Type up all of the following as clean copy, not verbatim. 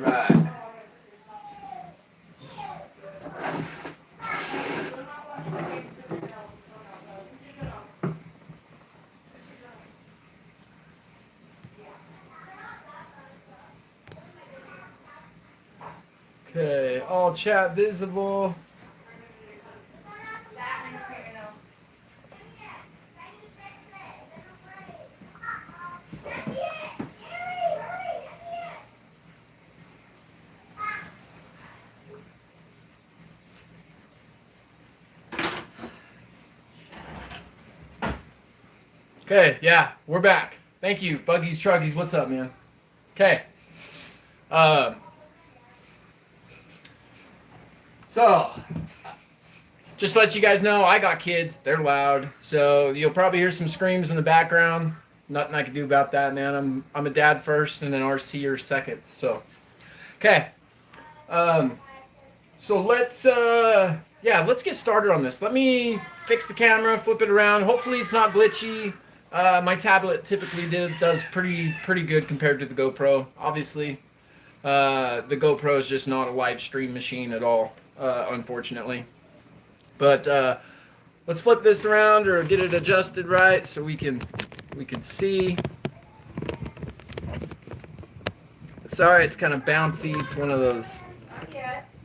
right. Okay, all chat visible. Okay, yeah, we're back. Thank you, Buggies Truckies. What's up, man? Okay. Uh, so, just to let you guys know, I got kids. They're loud, so you'll probably hear some screams in the background. Nothing I can do about that, man. I'm a dad first, and an RCer second. So, okay. So let's get started on this. Let me fix the camera, flip it around. Hopefully it's not glitchy. My tablet typically does pretty good compared to the GoPro. Obviously, the GoPro is just not a live stream machine at all, unfortunately. But let's flip this around or get it adjusted right so we can see. Sorry, it's kind of bouncy. It's one of those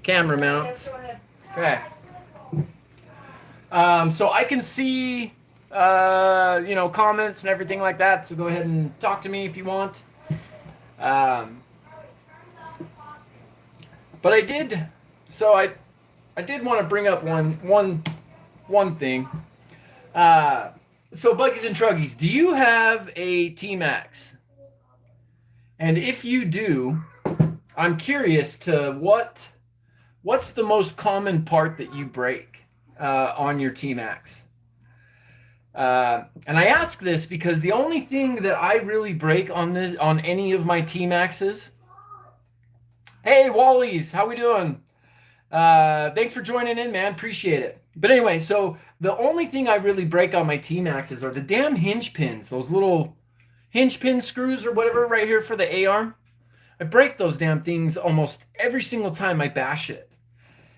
camera mounts. Okay. So I can see, comments and everything like that. So go ahead and talk to me if you want. But I did. So I did want to bring up one thing. So Buggies and Truggies, do you have a T-Max? And if you do, I'm curious to what's the most common part that you break on your T-Max? And I ask this because the only thing that I really break on any of my T-Maxes. Hey, Wallies, how we doing? Thanks for joining in, man. Appreciate it. But anyway, so the only thing I really break on my T-Maxes are the damn hinge pins, those little hinge pin screws or whatever right here for the A-arm. I break those damn things almost every single time I bash it.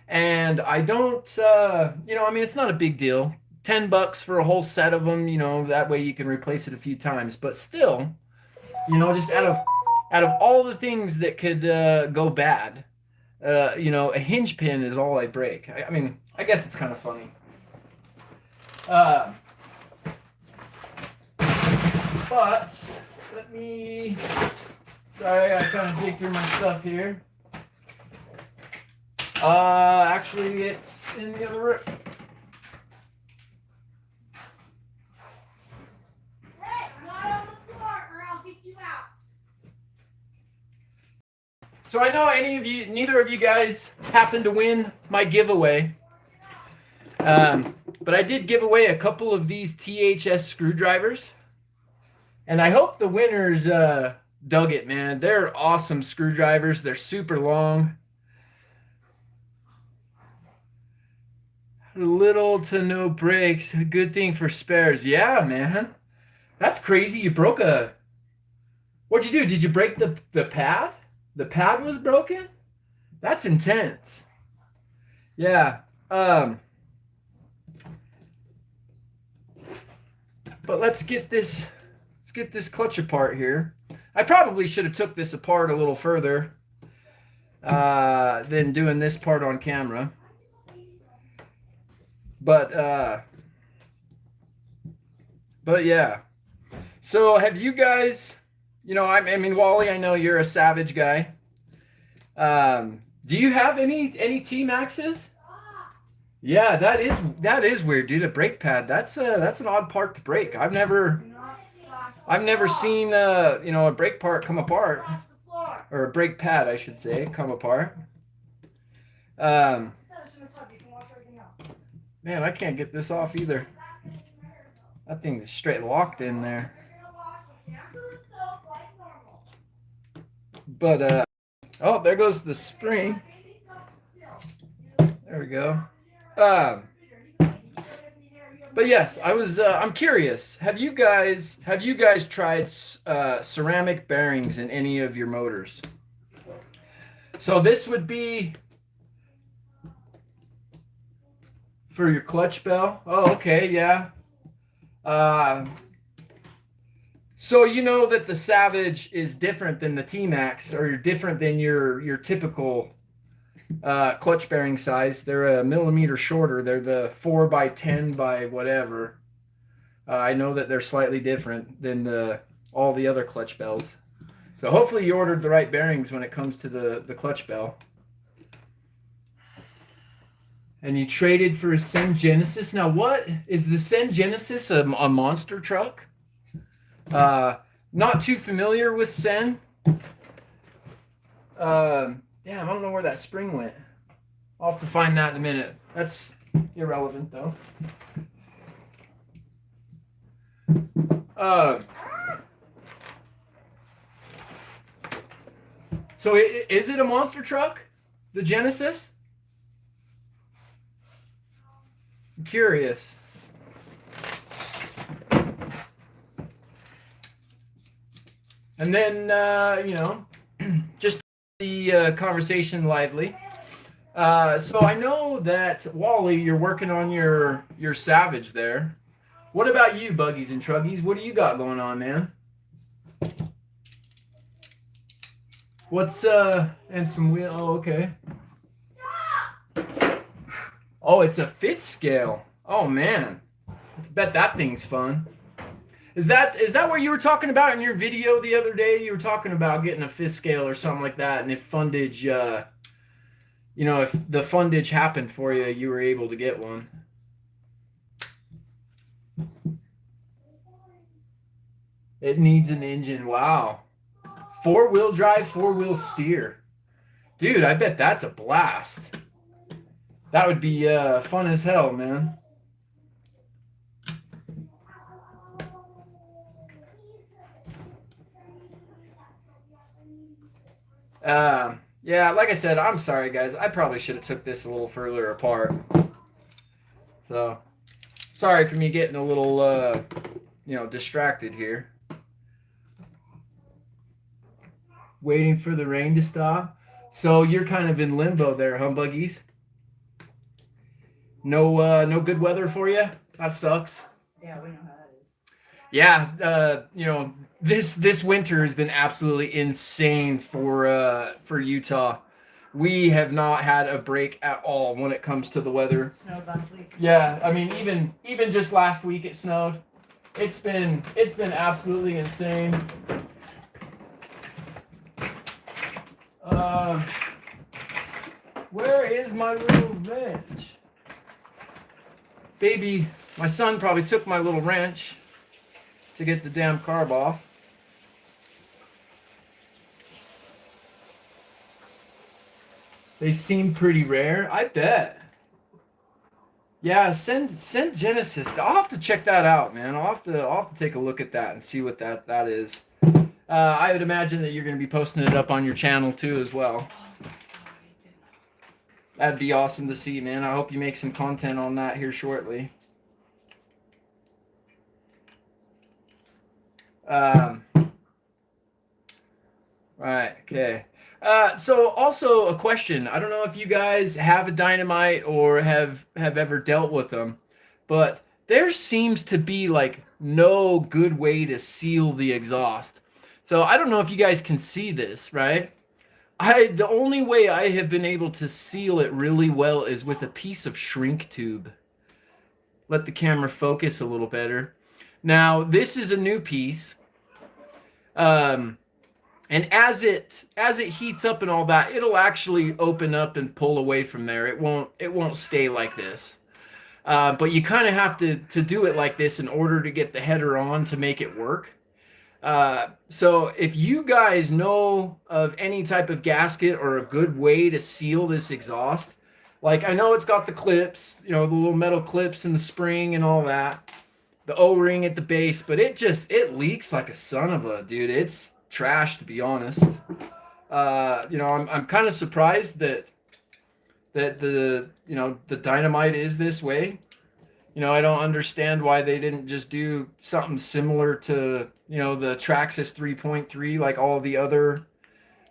And I don't, it's not a big deal. $10 for a whole set of them, that way you can replace it a few times. But still, just out of all the things that could go bad, a hinge pin is all I break. I guess it's kind of funny. But let me. Sorry, I kind of dig through my stuff here. Actually, it's in the other room. Hey, not on the floor, or I'll get you out. So I know neither of you guys happened to win my giveaway. But I did give away a couple of these THS screwdrivers. And I hope the winners dug it, man. They're awesome screwdrivers. They're super long. Little to no breaks. A good thing for spares. Yeah, man. That's crazy. You broke What'd you do? Did you break the pad? The pad was broken? That's intense. Yeah. But let's get this clutch apart here. I probably should have took this apart a little further than doing this part on camera. But yeah. So have you guys, Wally, I know you're a savage guy. Do you have any T-Maxes? Yeah, that is weird, dude. A brake pad. That's an odd part to break. I've never seen a brake part come apart, or a brake pad, I should say, come apart. Man, I can't get this off either. That thing is straight locked in there. But oh, there goes the spring. There we go. But yes, I'm curious. Have you guys tried ceramic bearings in any of your motors? So this would be for your clutch bell. Oh, okay, yeah. So you know that the Savage is different than the T-Max, or different than your typical clutch bearing size. They're a millimeter shorter. They're the 4x10 by whatever. I know that they're slightly different than all the other clutch bells. So hopefully you ordered the right bearings when it comes to the clutch bell. And you traded for a Sen Genesis. Now, what is the Sen Genesis? A monster truck? Not too familiar with Sen. Damn, I don't know where that spring went. I'll have to find that in a minute. That's irrelevant, though. So is it a monster truck? The Genesis? I'm curious. And then, just the conversation lively. So I know that, Wally, you're working on your Savage there. What about you, Buggies and Truggies? What do you got going on, man? What's, and some wheel, oh, okay. Oh, it's a fifth scale. Oh, man. I bet that thing's fun. Is that what you were talking about in your video the other day? You were talking about getting a fifth scale or something like that, and if fundage, if the fundage happened for you, you were able to get one. It needs an engine. Wow. 4-wheel drive, 4-wheel steer. Dude, I bet that's a blast. That would be fun as hell, man. Yeah, like I said, I'm sorry, guys. I probably should have took this a little further apart. So, sorry for me getting a little, distracted here. Waiting for the rain to stop. So you're kind of in limbo there, huh, Buggies? No good weather for you? That sucks. Yeah, we know how that is. Yeah, this winter has been absolutely insane for Utah. We have not had a break at all when it comes to the weather. Snowed last week. Yeah, I mean even just last week it snowed. It's been absolutely insane. Where is my little wrench? Baby, my son probably took my little wrench to get the damn carb off. They seem pretty rare. I bet. Yeah, send Genesis. I'll have to check that out, man. I'll have to take a look at that and see what that is. I would imagine that you're going to be posting it up on your channel too as well. That'd be awesome to see, man. I hope you make some content on that here shortly. Right, okay. So also a question. I don't know if you guys have a dynamite or have ever dealt with them, but there seems to be like no good way to seal the exhaust. So I don't know if you guys can see this, right? The only way I have been able to seal it really well is with a piece of shrink tube. Let the camera focus a little better. Now, this is a new piece. And as it heats up and all that, it'll actually open up and pull away from there. It won't stay like this. But you kind of have to do it like this in order to get the header on to make it work. So if you guys know of any type of gasket or a good way to seal this exhaust, like I know it's got the clips, the little metal clips and the spring and all that, the O-ring at the base, but it leaks like a son of a dude. It's trash, to be honest. I'm kind of surprised that the dynamite is this way. I don't understand why they didn't just do something similar to, the Traxxas 3.3, like all the other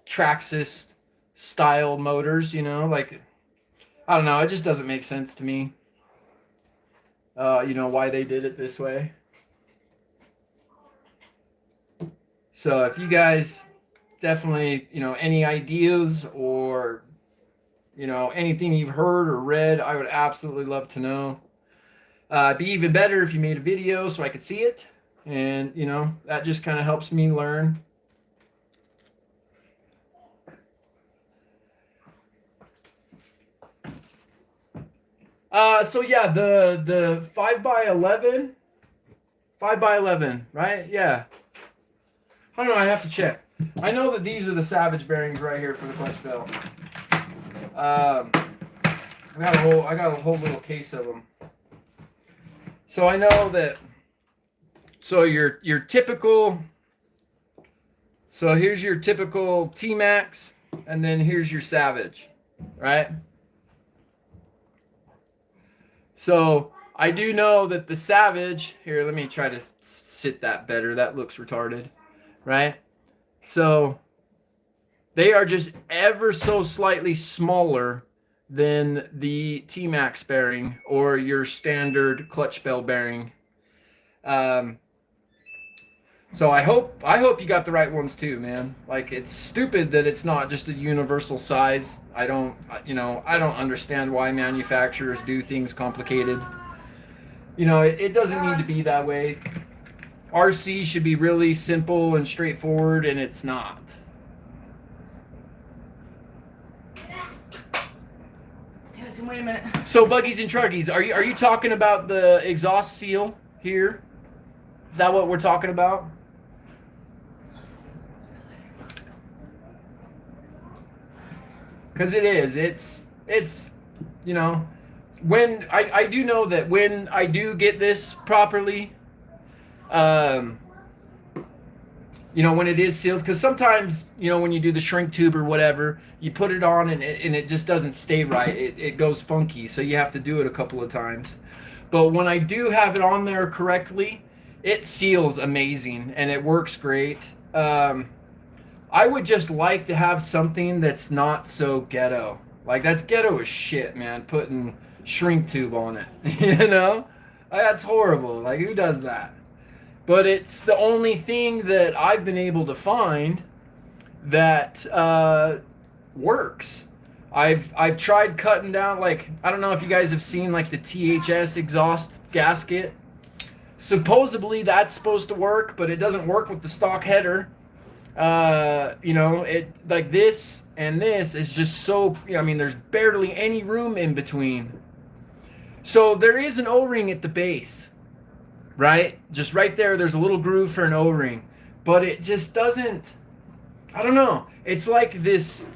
Traxxas style motors, you know, like, I don't know, it just doesn't make sense to me. You know, why they did it this way. So if you guys definitely, you know, any ideas or, you know, anything you've heard or read, I would absolutely love to know. It'd be even better if you made a video so I could see it. And, you know, that just kind of helps me learn. So yeah, the 5x11, 5x11, right? Yeah. I don't know. I have to check. I know that these are the Savage bearings right here for the clutch belt. I got a whole little case of them. So I know that. So your typical. So here's your typical T-Max, and then here's your Savage, right? So I do know that the Savage, here, let me try to sit that better. That looks retarded, right? So they are just ever so slightly smaller than the T-Max bearing or your standard clutch bell bearing. So I hope you got the right ones too, man. Like, it's stupid that it's not just a universal size. I don't understand why manufacturers do things complicated. You know, it doesn't need to be that way. RC should be really simple and straightforward, and it's not. Yes, wait a minute. So Buggies and Truggies, are you talking about the exhaust seal here? Is that what we're talking about? Because it is. It's you know, when I do know that when I do get this properly, you know, when it is sealed, because sometimes, you know, when you do the shrink tube or whatever, you put it on and it just doesn't stay right. It goes funky, so you have to do it a couple of times. But when I do have it on there correctly, it seals amazing and it works great. I would just like to have something that's not so ghetto. Like, that's ghetto as shit, man, putting shrink tube on it. You know? That's horrible. Like, who does that? But it's the only thing that I've been able to find that works. I've tried cutting down, like, I don't know if you guys have seen, like, the THS exhaust gasket. Supposedly that's supposed to work, but it doesn't work with the stock header. You know, it, like, this and this is just so, I mean, there's barely any room in between. So there is an O-ring at the base, right? Just right there, there's a little groove for an O-ring, but it just doesn't, I don't know. It's like this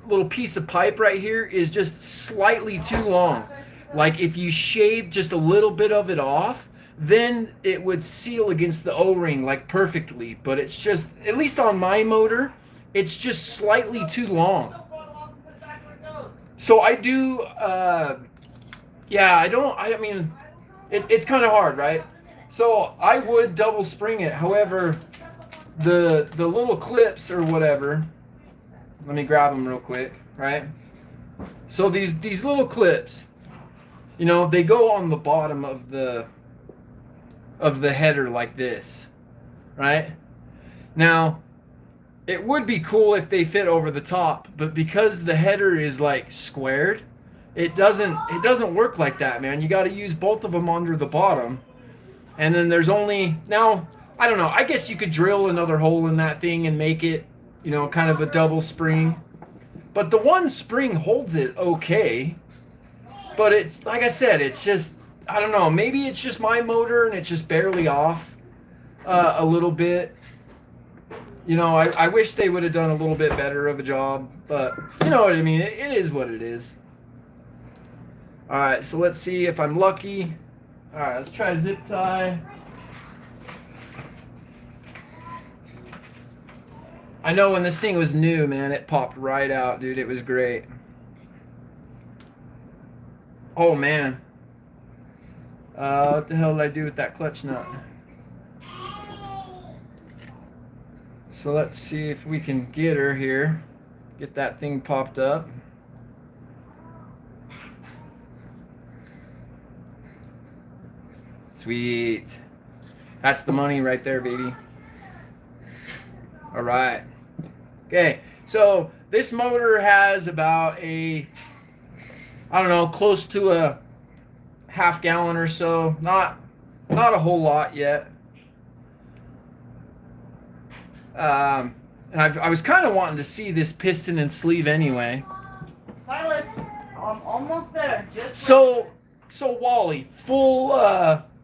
little piece of pipe right here is just slightly too long. Like, if you shave just a little bit of it off, then it would seal against the O-ring like perfectly. But it's just, at least on my motor, it's just slightly too long. So I do, yeah, I mean, it's kind of hard, right? So I would double spring it. However, the little clips or whatever, let me grab them real quick, right? So these little clips, you know, they go on the bottom of the header like this, right? Now, it would be cool if they fit over the top, but because the header is like squared, it doesn't work like that, man. You got to use both of them under the bottom. And then there's only, now, I don't know, I guess you could drill another hole in that thing and make it, you know, kind of a double spring. But the one spring holds it okay. But it's, like I said, it's just, I don't know, maybe it's just my motor and it's just barely off a little bit. You know, I wish they would have done a little bit better of a job, but you know what I mean, it is what it is. All right, so let's see if I'm lucky. All right, let's try a zip tie. I know when this thing was new, man, it popped right out, dude. It was great. Oh, man. What the hell did I do with that clutch nut? So let's see if we can get her here. Get that thing popped up. Sweet. That's the money right there, baby. All right. Okay, so this motor has about I don't know, close to a half gallon or so. Not a whole lot yet. And I was kind of wanting to see this piston and sleeve anyway. Silas, I'm almost there. Just So Wally, full.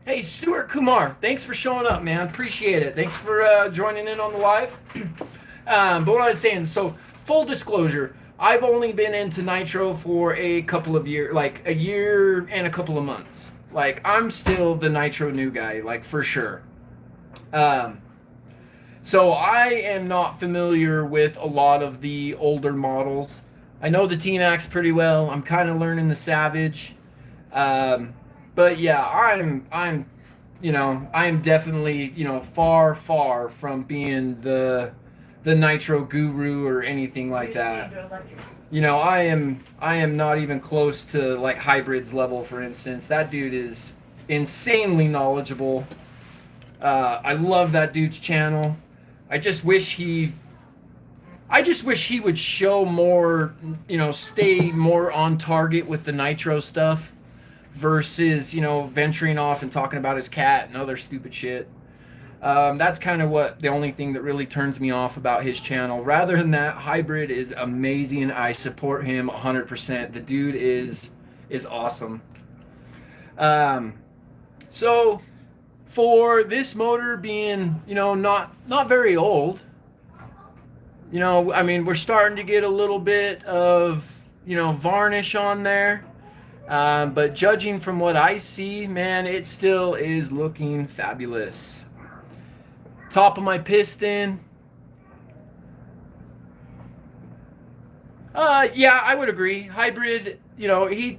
Hey, Stuart Kumar, thanks for showing up, man. Appreciate it. Thanks for joining in on the live. But what I was saying, so full disclosure, I've only been into nitro for a couple of years, like a year and a couple of months. Like, I'm still the nitro new guy, like, for sure. So I am not familiar with a lot of the older models. I know the T-Max pretty well. I'm kind of learning the Savage. But yeah, I'm I am definitely, far from being the nitro guru or anything like that. I am not even close to like hybrids level, for instance. That dude is insanely knowledgeable. I love that dude's channel. I just wish he would show more, stay more on target with the nitro stuff versus, venturing off and talking about his cat and other stupid shit. That's kind of the only thing that really turns me off about his channel. Rather than that, hybrid is amazing. I support him 100%. The dude is awesome. So for this motor being, not very old, we're starting to get a little bit of, varnish on there. But judging from what I see, man, it still is looking fabulous. Top of my piston. Yeah, I would agree. Hybrid, like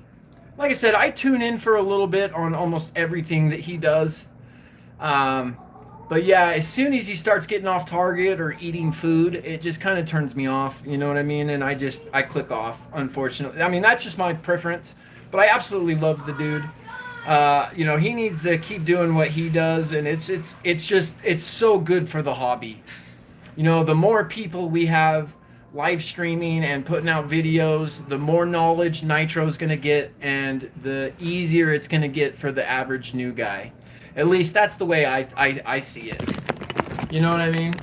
I said, I tune in for a little bit on almost everything that he does. But yeah, as soon as he starts getting off target or eating food, it just kind of turns me off. You know what I mean? And I click off, unfortunately. I mean, that's just my preference. But I absolutely love the dude. He needs to keep doing what he does, and it's so good for the hobby. The more people we have live streaming and putting out videos, the more knowledge Nitro's going to get, and the easier it's going to get for the average new guy. At least that's the way I see it. You know what I mean?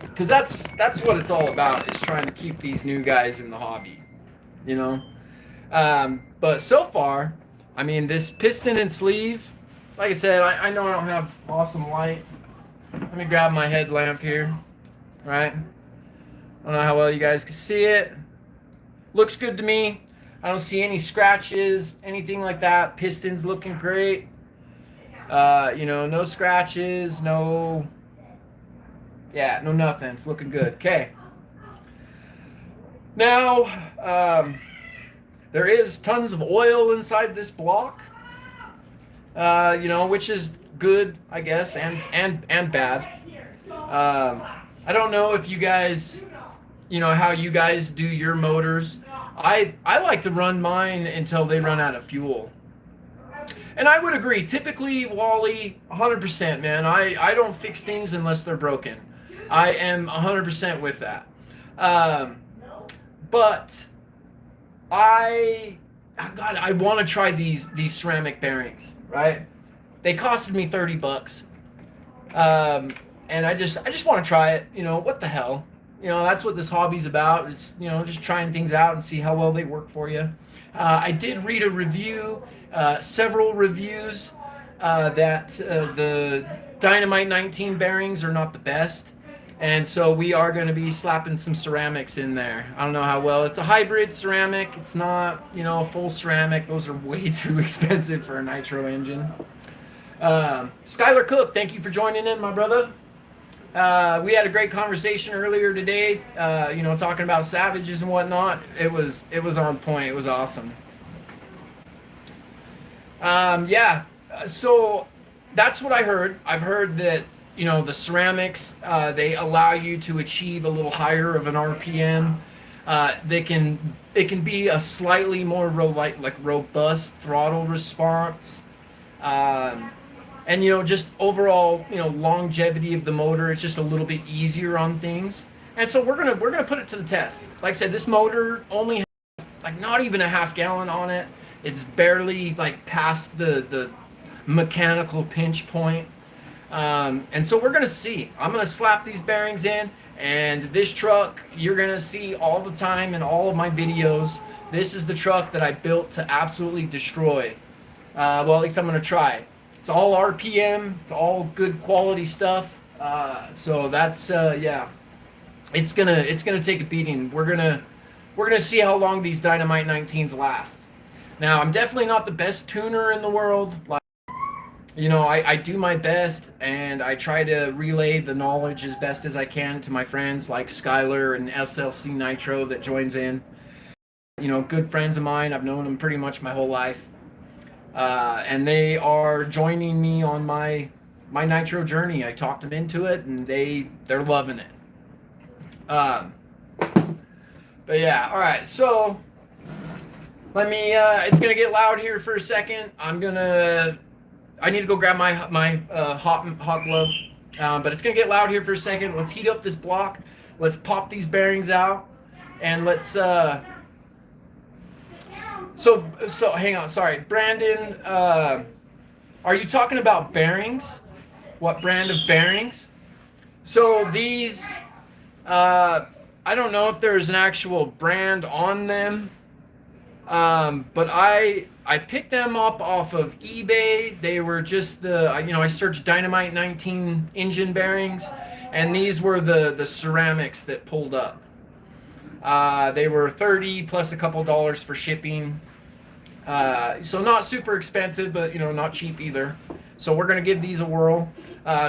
Because that's what it's all about, is trying to keep these new guys in the hobby. But so far, I mean, this piston and sleeve, like I said, I know I don't have awesome light. Let me grab my headlamp here, right? I don't know how well you guys can see it. Looks good to me. I don't see any scratches, anything like that. Piston's looking great. No scratches, no nothing. It's looking good. Okay. Now, there is tons of oil inside this block, which is good, I guess, and bad. I don't know if you guys, how you guys do your motors. I like to run mine until they run out of fuel. And I would agree. Typically, Wally, 100%, man. I don't fix things unless they're broken. I am 100% with that. But I want to try these ceramic bearings, right? They costed me $30. And I just want to try it. What the hell? That's what this hobby's about. It's, just trying things out and see how well they work for you. I did read a review, several reviews, that the Dynamite 19 bearings are not the best. And so we are going to be slapping some ceramics in there. I don't know how well. It's a hybrid ceramic. It's not, a full ceramic. Those are way too expensive for a nitro engine. Skylar Cook, thank you for joining in, my brother. We had a great conversation earlier today, talking about Savages and whatnot. It was on point. It was awesome. So that's what I heard. I've heard that, the ceramics, they allow you to achieve a little higher of an RPM. it can be a slightly more robust throttle response. And just overall longevity of the motor. It's just a little bit easier on things, and so we're gonna put it to the test. Like I said, this motor only has like not even a half gallon on it. It's barely like past the mechanical pinch point, and so we're gonna see. I'm gonna slap these bearings in, and this truck you're gonna see all the time in all of my videos. This is the truck that I built to absolutely destroy. Well, at least I'm gonna try. It's all RPM. It's all good quality stuff. So that's yeah. It's gonna take a beating. We're gonna see how long these Dynamite 19s last. Now, I'm definitely not the best tuner in the world. Like, I do my best, and I try to relay the knowledge as best as I can to my friends like Skylar and SLC Nitro that joins in. Good friends of mine. I've known them pretty much my whole life. And they are joining me on my nitro journey. I talked them into it, and they're loving it. But yeah, all right. So let me. It's gonna get loud here for a second. I need to go grab my hot glove. But it's gonna get loud here for a second. Let's heat up this block. Let's pop these bearings out, and let's. So hang on, sorry, Brandon. Are you talking about bearings? What brand of bearings? So these, I don't know if there's an actual brand on them, but I picked them up off of eBay. They were just I searched Dynamite 19 engine bearings, and these were the ceramics that pulled up. They were $30 plus a couple dollars for shipping. So not super expensive, but not cheap either. So we're gonna give these a whirl.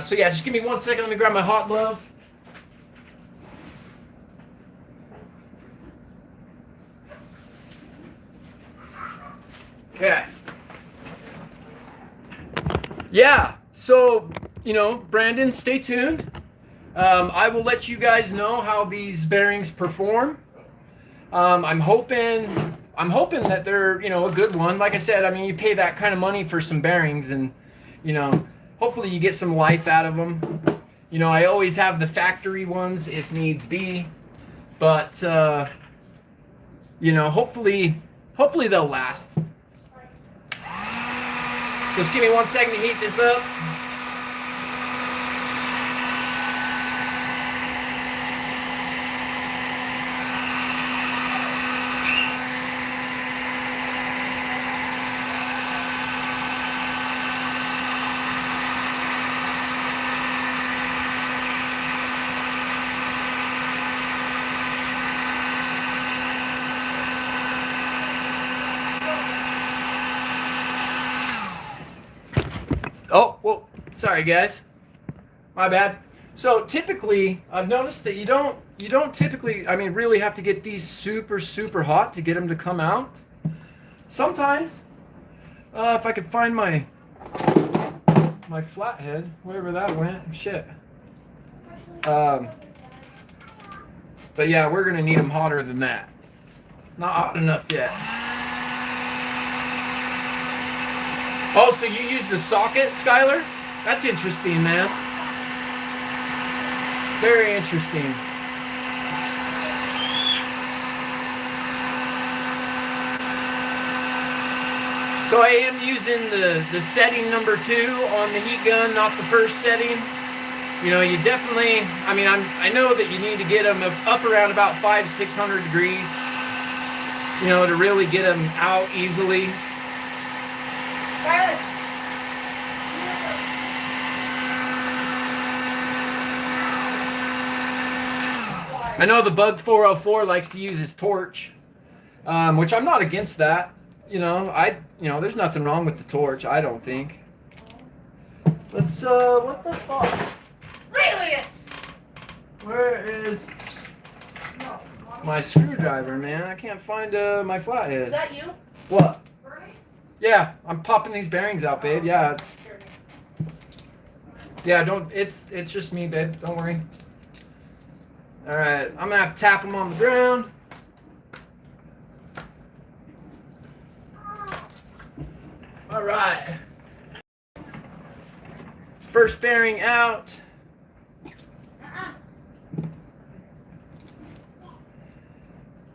So yeah, just give me 1 second. Let me grab my hot glove. Okay. Yeah. So Brandon, stay tuned. I will let you guys know how these bearings perform. I'm hoping that they're, a good one. Like I said, I mean, you pay that kind of money for some bearings, and, hopefully you get some life out of them. I always have the factory ones if needs be, but, hopefully they'll last. So just give me 1 second to heat this up. Oh, whoa, sorry guys, my bad. So typically, I've noticed that you don't typically, really have to get these super hot to get them to come out. Sometimes, if I could find my flathead, wherever that went, shit. But yeah, we're gonna need them hotter than that. Not hot enough yet. Oh, so you use the socket, Skylar? That's interesting, man. Very interesting. So I am using the setting number 2 on the heat gun, not the first setting. You definitely, I know that you need to get them up around about 500-600 degrees, to really get them out easily. I know the Bug 404 likes to use his torch, which I'm not against that. There's nothing wrong with the torch, I don't think. Let's, what the fuck? Relius! Where is my screwdriver, man? I can't find my flathead. Is that you? What? Bernie? Yeah, I'm popping these bearings out, babe. Yeah, it's just me, babe. Don't worry. All right, I'm gonna have to tap them on the ground. All right. First bearing out.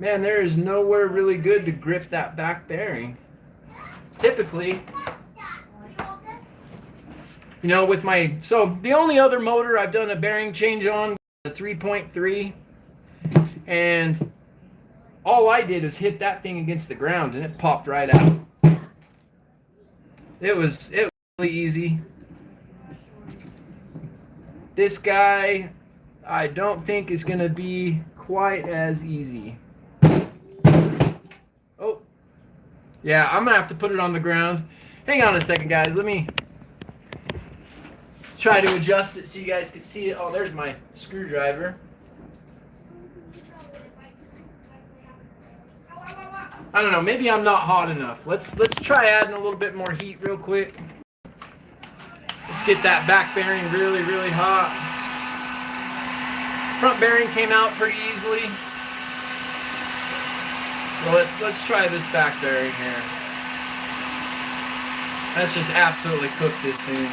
Man, there is nowhere really good to grip that back bearing. Typically, you know, with my, so the only other motor I've done a bearing change on was a 3.3, and all I did was hit that thing against the ground and it popped right out. It was really easy. This guy, I don't think is going to be quite as easy. Oh, yeah, I'm going to have to put it on the ground. Hang on a second, guys. Let me try to adjust it so you guys can see it. Oh, there's my screwdriver. I don't know, maybe I'm not hot enough. Let's try adding a little bit more heat real quick. Let's get that back bearing really, really hot. Front bearing came out pretty easily. So let's try this back bearing here. Let's just absolutely cook this thing.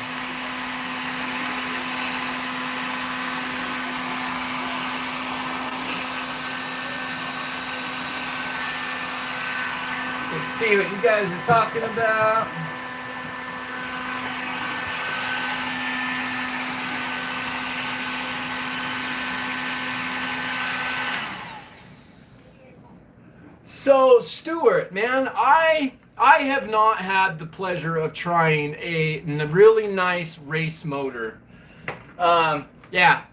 Let's see what you guys are talking about. So, Stuart, man, I have not had the pleasure of trying a really nice race motor. Yeah,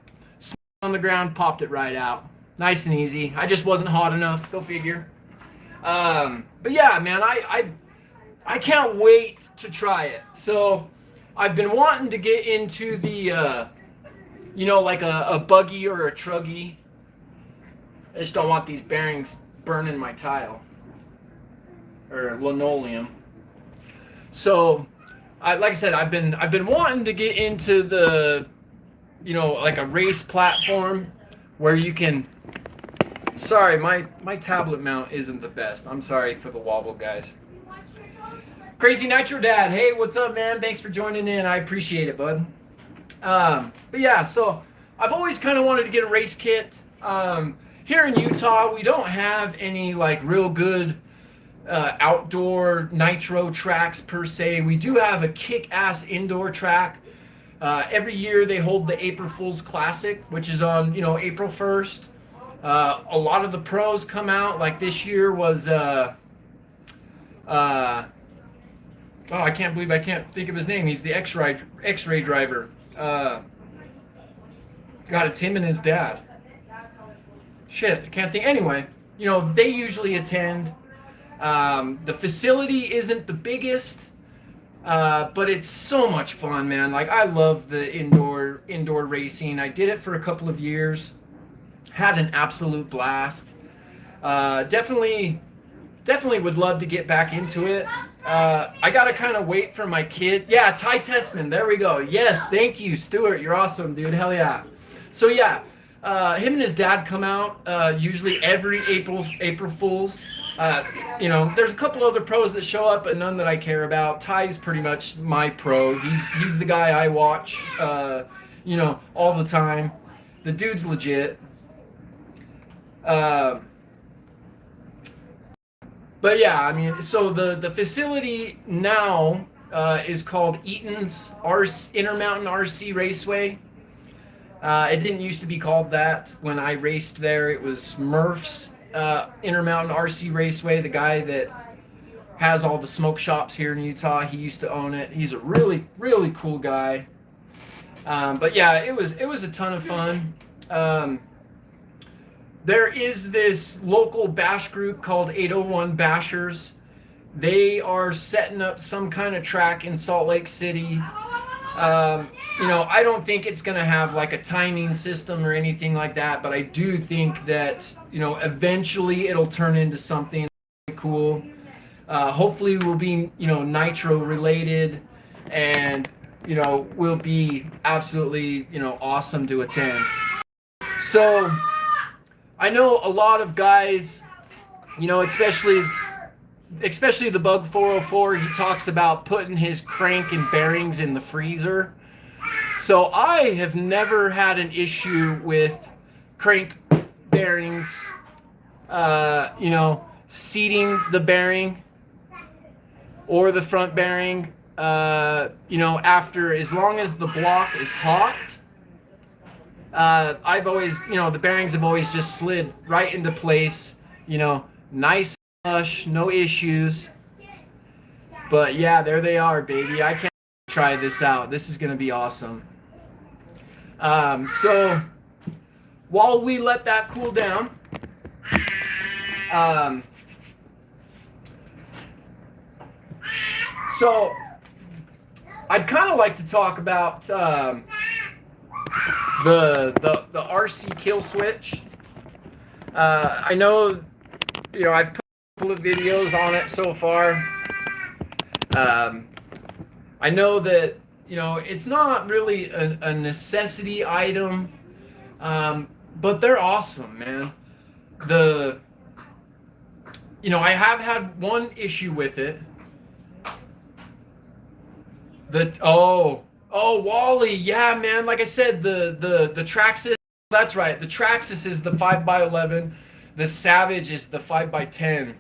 on the ground, popped it right out. Nice and easy. I just wasn't hot enough. Go figure. But yeah, man, I can't wait to try it. So I've been wanting to get into the, you know, like a buggy or a truggy. I just don't want these bearings burning my tile or linoleum. So, like I said, I've been wanting to get into the, you know, like a race platform where you can. Sorry, my tablet mount isn't the best. I'm sorry for the wobble, guys. Crazy Nitro Dad, hey, what's up, man? Thanks for joining in. I appreciate it, bud. But yeah, so I've always kind of wanted to get a race kit. Here in Utah, we don't have any like real good outdoor nitro tracks per se. We do have a kick-ass indoor track. Every year they hold the April Fool's Classic, which is on, you know, April 1st. A lot of the pros come out. Like this year was oh, I can't believe I can't think of his name. He's the X-ray driver. God, it's him and his dad. Shit, I can't think. Anyway, you know, they usually attend. The facility isn't the biggest, but it's so much fun, man. Like, I love the indoor racing. I did it for a couple of years. Had an absolute blast. Definitely would love to get back into it. I gotta kind of wait for my kid. Yeah, Ty Tessman, there we go. Yes, thank you, Stuart. You're awesome, dude. Hell yeah. So yeah, him and his dad come out usually every April Fools. You know, there's a couple other pros that show up, but none that I care about. Ty's pretty much my pro. He's the guy I watch, you know, all the time. The dude's legit. But yeah, I mean, so the facility now is called Eaton's Intermountain RC Raceway. It didn't used to be called that when I raced there. It was Murph's Intermountain RC Raceway. The guy that has all the smoke shops here in Utah, he used to own it. He's a really, really cool guy. But yeah, it was a ton of fun. There is this local bash group called 801 Bashers. They are setting up some kind of track in Salt Lake City. You know, I don't think it's going to have like a timing system or anything like that, but I do think that, you know, eventually it'll turn into something really cool. Hopefully we'll be, you know, nitro related, and, you know, will be absolutely, you know, awesome to attend. So I know a lot of guys, you know, especially especially the Bug 404, he talks about putting his crank and bearings in the freezer. So I have never had an issue with crank bearings, seating the bearing or the front bearing, after, as long as the block is hot. I've always, the bearings have always just slid right into place, nice, flush, no issues. But yeah, there they are, baby. I can't try this out. This is going to be awesome. So while we let that cool down, so I'd kind of like to talk about the RC kill switch. I know, I've put a couple of videos on it so far. I know that, it's not really a necessity item, but they're awesome, man. I have had one issue with it. Wally, yeah, man. Like I said, the Traxxas, that's right. The Traxxas is the 5x11. The Savage is the 5x10.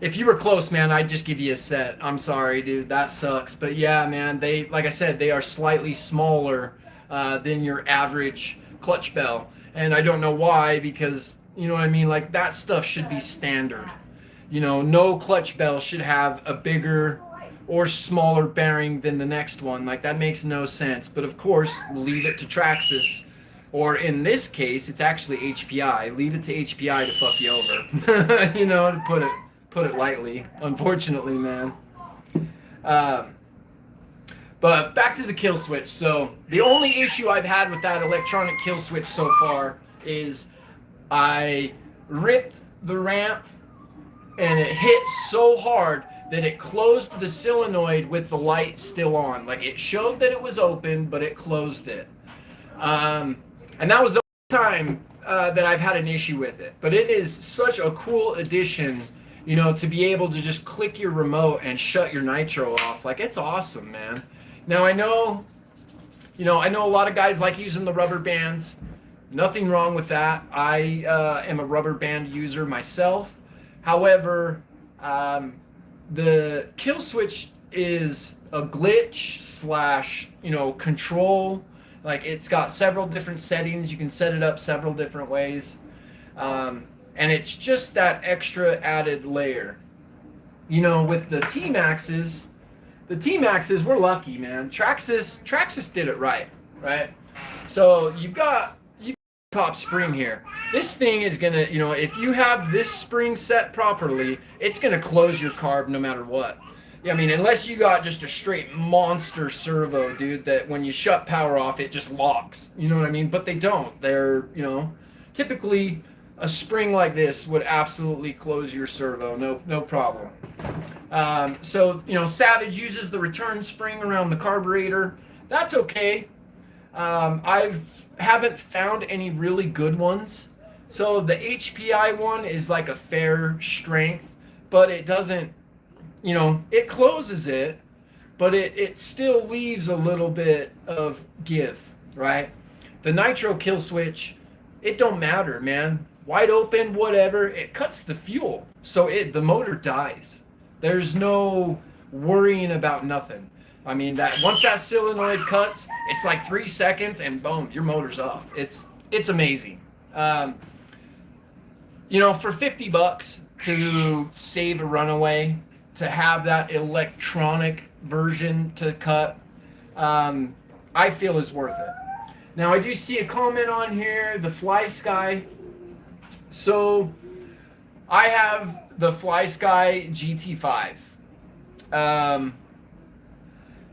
If you were close, man, I'd just give you a set. I'm sorry, dude. That sucks. But yeah, man, like I said, they are slightly smaller than your average clutch bell. And I don't know why, because, you know what I mean? Like, that stuff should be standard. No clutch bell should have a bigger or smaller bearing than the next one. Like, that makes no sense. But of course, leave it to Traxxas. Or in this case, it's actually HPI. Leave it to HPI to fuck you over. To put it lightly. Unfortunately, man. But back to the kill switch. So the only issue I've had with that electronic kill switch so far is I ripped the ramp and it hit so hard that it closed the solenoid with the light still on. Like, it showed that it was open, but it closed it. And that was the only time that I've had an issue with it. But it is such a cool addition, to be able to just click your remote and shut your nitro off. Like, it's awesome, man. Now, I know a lot of guys like using the rubber bands. Nothing wrong with that. I am a rubber band user myself. However, the kill switch is a glitch / control. Like, it's got several different settings. You can set it up several different ways. And it's just that extra added layer. With the T-Maxes, we're lucky, man. Traxxas did it right? So you've got top spring here. This thing is gonna, if you have this spring set properly, it's gonna close your carb no matter what. Yeah, I mean, unless you got just a straight monster servo, dude, that when you shut power off, it just locks. You know what I mean? But they don't. They're, typically a spring like this would absolutely close your servo, no problem. So, Savage uses the return spring around the carburetor. That's okay. Haven't found any really good ones. So the HPI one is like a fair strength, but it doesn't, it closes it, but it still leaves a little bit of give, right? The nitro kill switch, it don't matter, man. Wide open, whatever, it cuts the fuel. So the motor dies. There's no worrying about nothing. I mean, that once that solenoid cuts, it's like 3 seconds and boom, your motor's off. It's amazing. For $50 to save a runaway, to have that electronic version to cut, I feel is worth it. Now, I do see a comment on here, the Fly Sky. So, I have the Fly Sky GT5.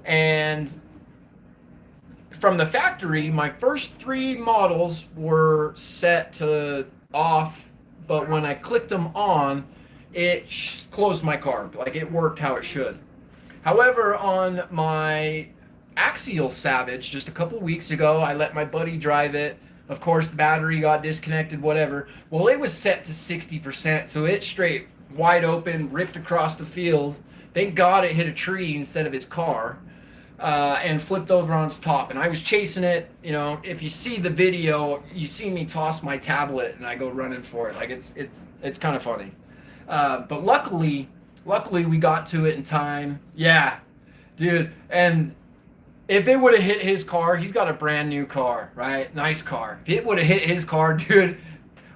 And from the factory, my first 3 models were set to off, but when I clicked them on, it closed my carb. Like, it worked how it should. However, on my Axial Savage, just a couple weeks ago, I let my buddy drive it. Of course, the battery got disconnected, whatever. Well, it was set to 60%, so it straight wide open, ripped across the field. Thank God it hit a tree instead of his car, and flipped over on its top. And I was chasing it. You know, if you see the video, you see me toss my tablet and I go running for it. Like it's kind of funny. But luckily we got to it in time. Yeah, dude. And if it would have hit his car, he's got a brand new car, right? Nice car. If it would have hit his car, dude,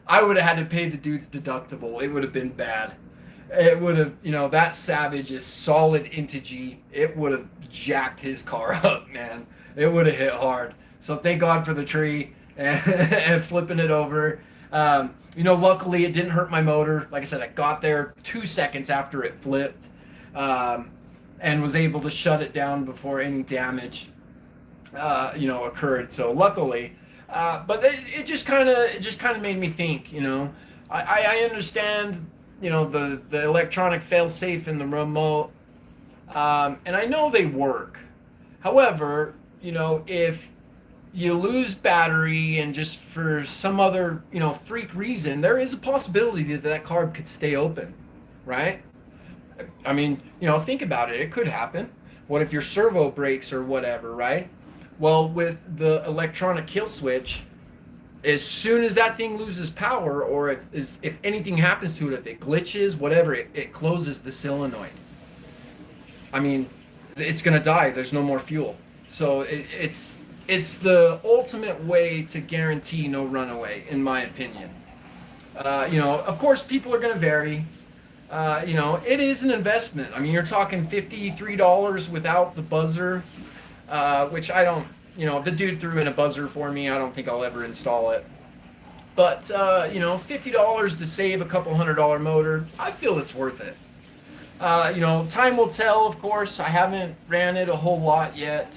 I would have had to pay the dude's deductible. It would have been bad. It would have, you know, that Savage is solid into G. It would have jacked his car up, man. It would have hit hard. So thank God for the tree and flipping it over. You know, luckily it didn't hurt my motor. Like I said, I got there 2 seconds after it flipped, and was able to shut it down before any damage, you know, occurred. So luckily, but it just kind of made me think. You know, I understand, you know, the electronic fail-safe in the remote, and I know they work. However, you know, if you lose battery and just for some other, you know, freak reason, there is a possibility that that carb could stay open, right? I mean, you know, think about it. It could happen. What if your servo breaks or whatever, right? Well, with the electronic kill switch, as soon as that thing loses power, or if anything happens to it, if it glitches, whatever, it closes the solenoid. I mean, it's going to die. There's no more fuel. So it's the ultimate way to guarantee no runaway, in my opinion. You know, of course, people are going to vary. You know, it is an investment. I mean, you're talking $53 without the buzzer, which I don't, you know, the dude threw in a buzzer for me. I don't think I'll ever install it. But, you know, $50 to save a couple $100 motor, I feel it's worth it. You know, time will tell, of course. I haven't ran it a whole lot yet.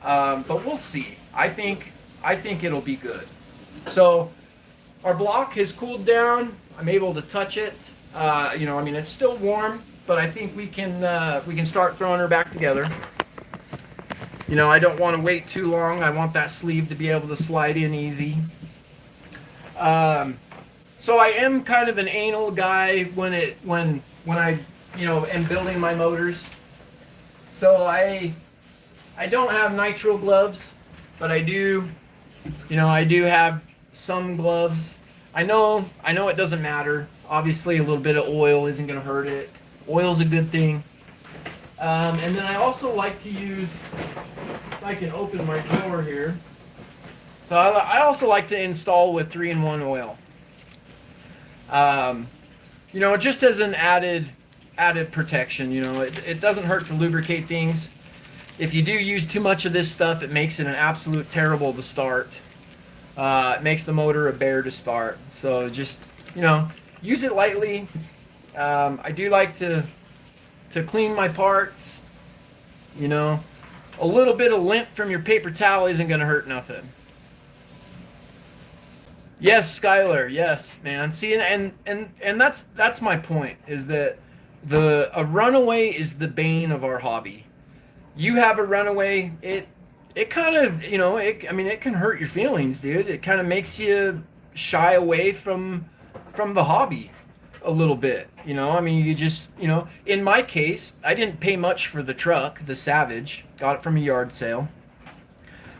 But we'll see. I think it'll be good. So our block has cooled down. I'm able to touch it. You know, I mean, it's still warm, but I think we can start throwing her back together. You know, I don't want to wait too long. I want that sleeve to be able to slide in easy. So I am kind of an anal guy when I, you know, am building my motors. So I don't have nitrile gloves, but I do, you know, I do have some gloves. I know it doesn't matter. Obviously, a little bit of oil isn't going to hurt it. Oil's a good thing. And then I also like to use, if I can open my drawer here. So I also like to install with 3-in-1 oil. You know, just as an added protection. You know, it doesn't hurt to lubricate things. If you do use too much of this stuff, it makes it an absolute terrible to start. It makes the motor a bear to start. So just, you know, use it lightly. I do like to clean my parts. You know, a little bit of lint from your paper towel isn't going to hurt nothing. Yes, Skylar. Yes, man. See, and that's my point. Is that a runaway is the bane of our hobby. You have a runaway, it kind of, you know, I mean, it can hurt your feelings, dude. It kind of makes you shy away from the hobby a little bit, you know. I mean, you just, you know, in my case, I didn't pay much for the truck, the Savage. Got it from a yard sale.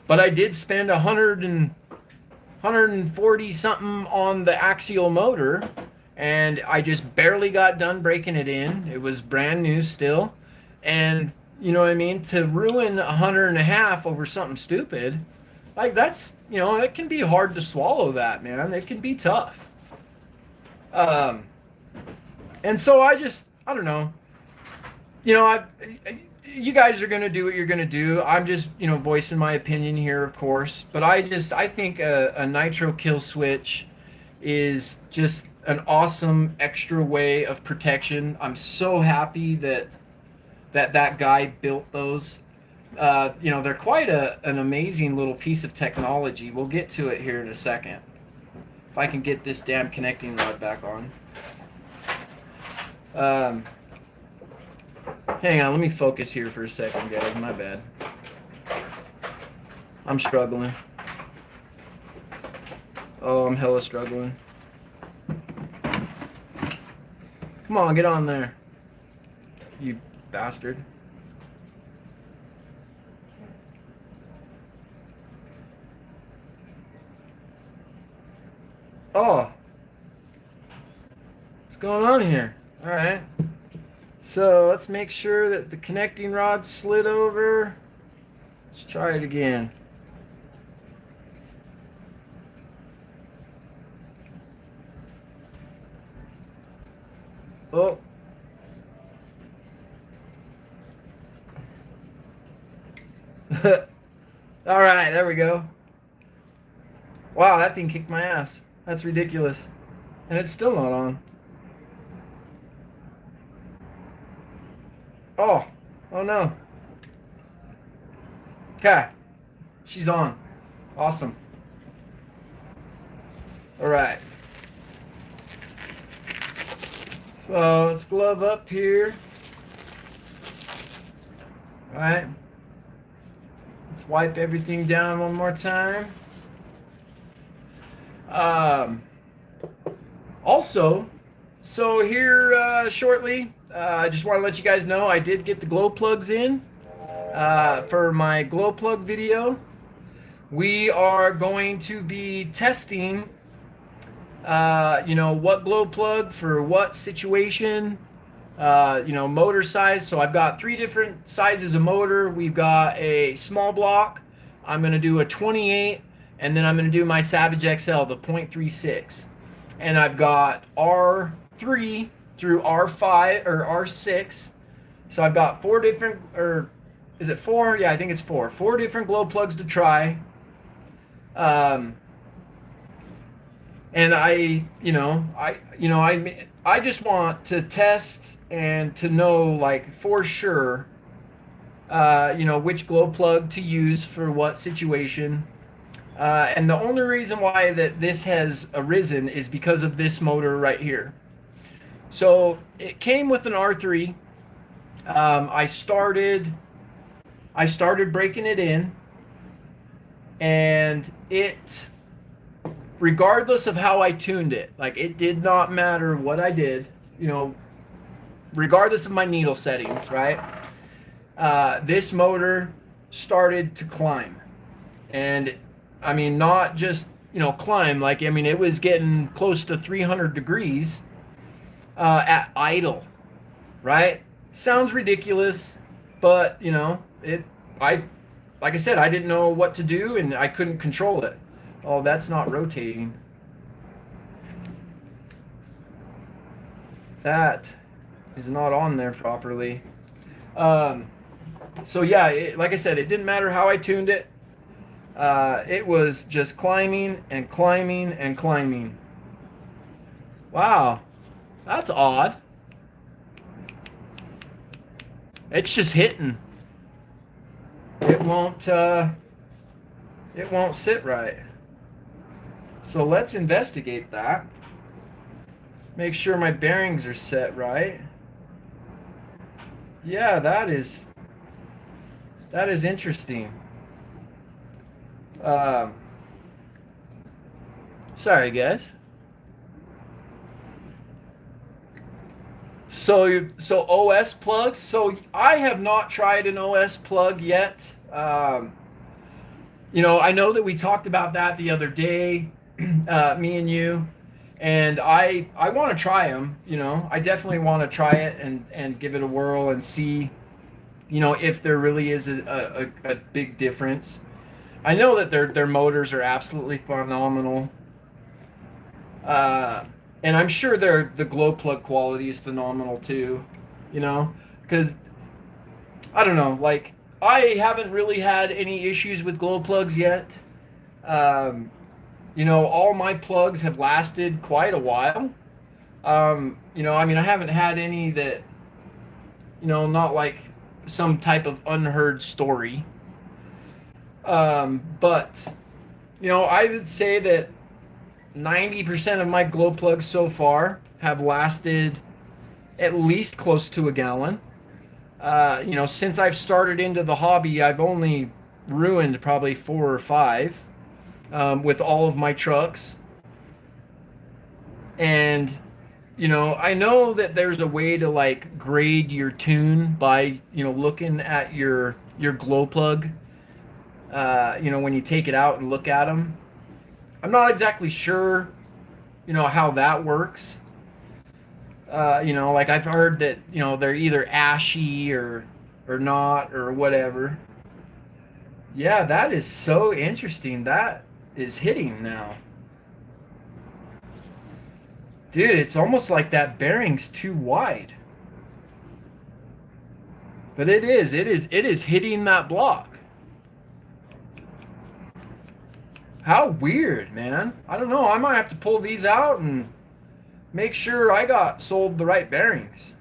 But I did spend 140 something on the axial motor, and I just barely got done breaking it in. It was brand new still. And you know what I mean? To ruin $150 over something stupid, like that's, you know, it can be hard to swallow that, man. It can be tough. And so I don't know. You know, you guys are going to do what you're going to do. I'm just, you know, voicing my opinion here, of course. But I think a nitro kill switch is just an awesome extra way of protection. I'm so happy that guy built those. You know, they're quite an amazing little piece of technology. We'll get to it here in a second. If I can get this damn connecting rod back on. Hang on, let me focus here for a second, guys. My bad. I'm struggling. Oh, I'm hella struggling. Come on, get on there. You bastard. Oh. What's going on here? All right. So let's make sure that the connecting rod slid over. Let's try it again. Oh. All right, there we go. Wow, that thing kicked my ass. That's ridiculous. And it's still not on. Oh. Oh no. Okay. She's on. Awesome. All right. So let's glove up here. All right. Let's wipe everything down one more time. Also, so here shortly, I just want to let you guys know I did get the glow plugs in for my glow plug video. We are going to be testing, what glow plug for what situation, motor size. So I've got 3 different sizes of motor. We've got a small block. I'm going to do a 28, and then I'm going to do my Savage XL, the .36. And I've got R3 through R5 or R6. So I've got 4 different, or is it 4? Yeah, I think it's 4. 4 different glow plugs to try. And I just want to test and to know, like, for sure, which glow plug to use for what situation. And the only reason why that this has arisen is because of this motor right here. So it came with an R3. I started breaking it in, and it, regardless of how I tuned it, like, it did not matter what I did, regardless of my needle settings, right? This motor started to climb. And I mean, not just, climb, like, I mean, it was getting close to 300 degrees at idle, right? Sounds ridiculous, but, like I said, I didn't know what to do, and I couldn't control it. Oh, that's not rotating. That is not on there properly. So yeah, like I said, it didn't matter how I tuned it. It was just climbing and climbing and climbing. Wow, that's odd. It's just hitting. It won't sit right. So let's investigate that. Make sure my bearings are set right. Yeah, that is interesting. Sorry, guys. So OS plugs. So I have not tried an OS plug yet. I know that we talked about that the other day, me and you, and I want to try them. I definitely want to try it and give it a whirl and see, if there really is a big difference. I know that their motors are absolutely phenomenal. And I'm sure the glow plug quality is phenomenal too, because I don't know, like, I haven't really had any issues with glow plugs yet. All my plugs have lasted quite a while. I haven't had any that, not like some type of unheard story. But I would say that 90% of my glow plugs so far have lasted at least close to a gallon. Since I've started into the hobby, I've only ruined probably 4 or 5 with all of my trucks. And, you know, I know that there's a way to like grade your tune by, you know, looking at your glow plug. You know, when you take it out and look at them. I'm not exactly sure, you know, how that works. You know, like I've heard that, you know, they're either ashy or not or whatever. Yeah, that is so interesting. That is hitting now. Dude, it's almost like that bearing's too wide. But it is hitting that block. How weird, man. I don't know. I might have to pull these out and make sure I got sold the right bearings.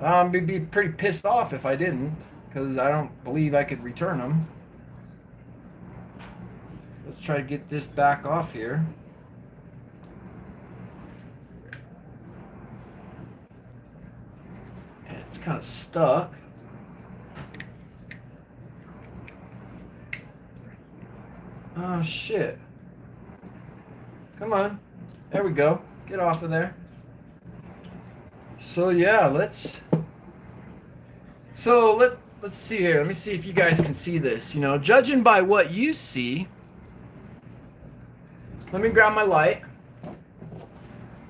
I'd be pretty pissed off if I didn't, because I don't believe I could return them. Let's try to get this back off here. It's kind of stuck. Oh shit. Come on. There we go. Get off of there. So yeah, let's see here. Let me see if you guys can see this. You know, judging by what you see. Let me grab my light.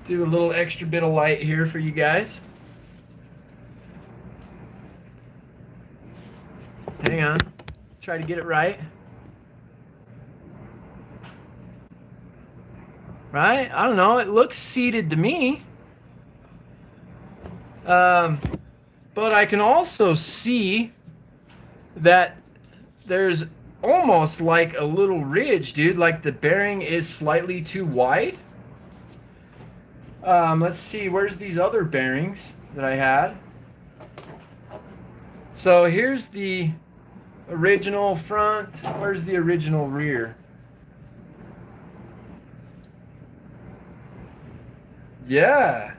Do a little extra bit of light here for you guys. Hang on. Try to get it right. Right? I don't know. It looks seated to me. But I can also see that there's almost like a little ridge, dude. Like the bearing is slightly too wide. Let's see. Where's these other bearings that I had? So here's the original front. Where's the original rear? Yeah.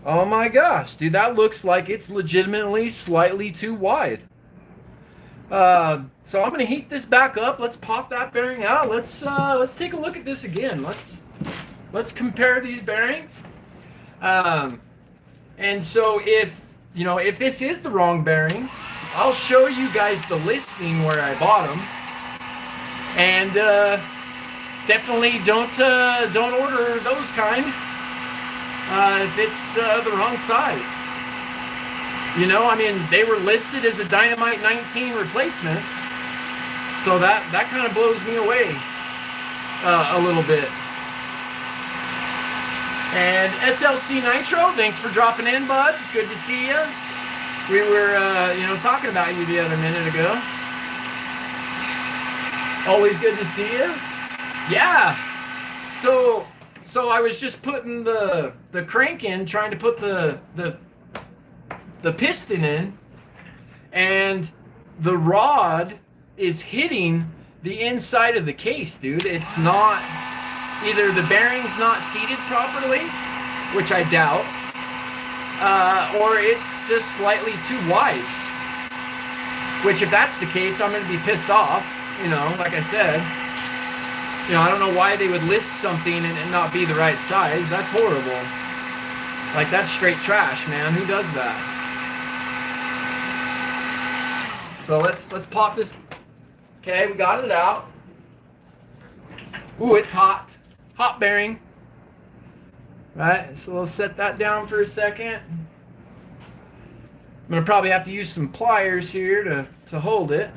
Oh my gosh, dude, that looks like it's legitimately slightly too wide. So I'm gonna heat this back up. Let's pop that bearing out. Let's take a look at this again. Let's compare these bearings. And so if you know if this is the wrong bearing, I'll show you guys the listing where I bought them. And definitely don't order those kind if it's the wrong size. You know, I mean, they were listed as a Dynamite 19 replacement, so that kind of blows me away a little bit. And SLC Nitro, thanks for dropping in, bud. Good to see you. We were, you know, talking about you the other minute ago. Always good to see you. Yeah. So I was just putting the crank in, trying to put the piston in, and the rod is hitting the inside of the case, dude. It's not, either the bearing's not seated properly, which I doubt, or it's just slightly too wide. Which, if that's the case, I'm going to be pissed off. You know, like I said, you know, I don't know why they would list something and not be the right size. That's horrible. Like, that's straight trash, man. Who does that? So let's pop this. Okay, we got it out. Ooh, it's hot. Hot bearing. Right, so we'll set that down for a second. I'm gonna probably have to use some pliers here to hold it.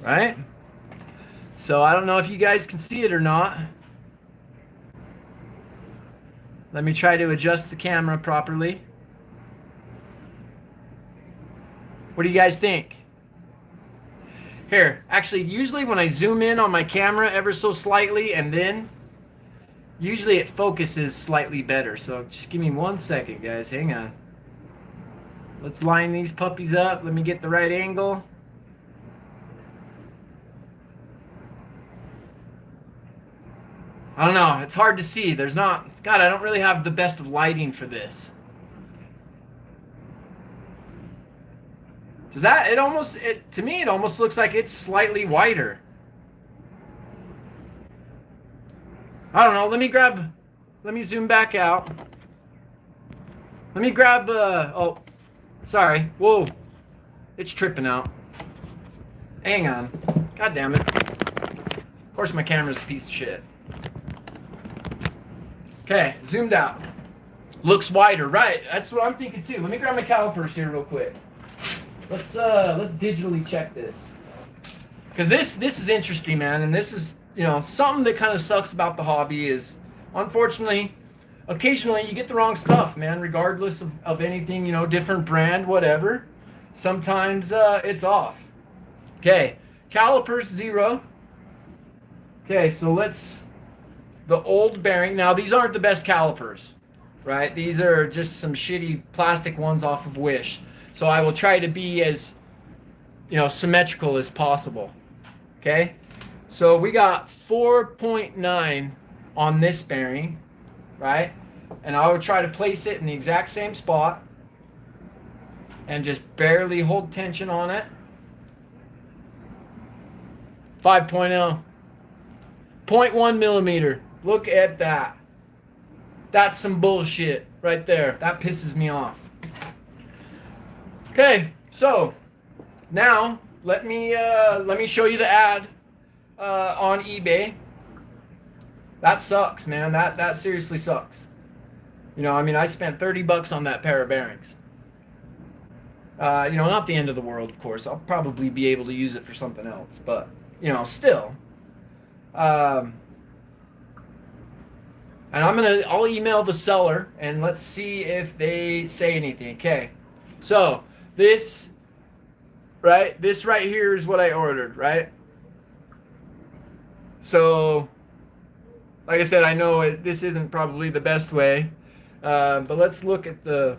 Right? So I don't know if you guys can see it or not. Let me try to adjust the camera properly. What do you guys think? Here, actually, usually when I zoom in on my camera ever so slightly and then, usually it focuses slightly better. So just give me 1 second, guys. Hang on. Let's line these puppies up. Let me get the right angle. I don't know. It's hard to see. There's not... God, I don't really have the best of lighting for this. Does that, to me, it almost looks like it's slightly wider. I don't know. Let me zoom back out. Let me grab, oh, sorry. Whoa. It's tripping out. Hang on. God damn it. Of course my camera's a piece of shit. Okay, zoomed out. Looks wider, right? That's what I'm thinking too. Let me grab my calipers here real quick. Let's digitally check this. Cause this is interesting, man, and this is, you know, something that kind of sucks about the hobby is, unfortunately, occasionally you get the wrong stuff, man, regardless of anything, you know, different brand, whatever. Sometimes it's off. Okay, calipers 0. Okay, so the old bearing. Now, these aren't the best calipers, right? These are just some shitty plastic ones off of Wish. So I will try to be as, you know, symmetrical as possible. Okay, so we got 4.9 on this bearing, right? And I will try to place it in the exact same spot and just barely hold tension on it. 5.0. 0.1 millimeter. Look at that. That's some bullshit right there. That pisses me off. Okay, so now let me show you the ad on eBay. That sucks, man. That seriously sucks. You know, I mean, I spent $30 on that pair of bearings. You know, not the end of the world, of course. I'll probably be able to use it for something else, but you know, still. And I'll email the seller and let's see if they say anything. Okay, so this right here is what I ordered, right? So, like I said, I know this isn't probably the best way, but let's look at the.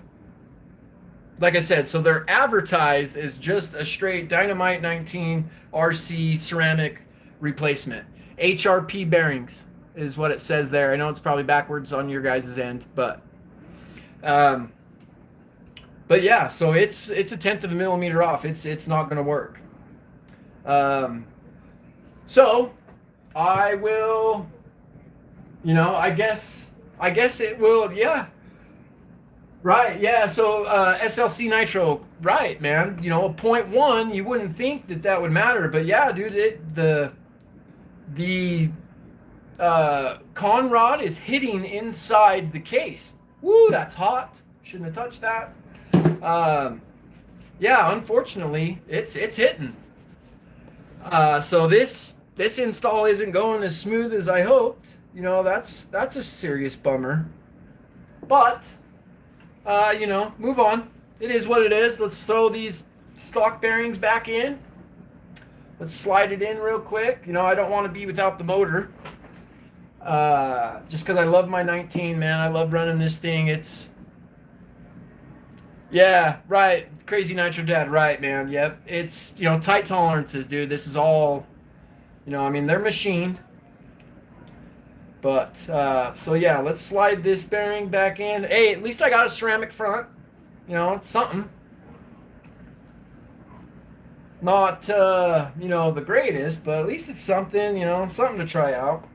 Like I said, so they're advertised as just a straight Dynamite 19 RC ceramic replacement. HRP bearings is what it says there. I know it's probably backwards on your guys' end, but yeah, so it's 1/10 of a millimeter off. It's not going to work. So I will, you know, I guess it will, yeah. Right, yeah, so SLC nitro, right, man. You know, a 0.1, you wouldn't think that would matter, but yeah, dude, the con rod is hitting inside the case. Woo, that's hot. Shouldn't have touched that. Yeah, unfortunately, it's hitting. So this install isn't going as smooth as I hoped. You know, that's a serious bummer. But you know, move on. It is what it is. Let's throw these stock bearings back in. Let's slide it in real quick. You know, I don't want to be without the motor. Just because I love my 19, man. I love running this thing. It's... Yeah, right. Crazy Nitro Dad. Right, man. Yep. It's, you know, tight tolerances, dude. This is all... You know, I mean, they're machined. But, so yeah, let's slide this bearing back in. Hey, at least I got a ceramic front. You know, it's something. Not, you know, the greatest, but at least it's something, you know, something to try out.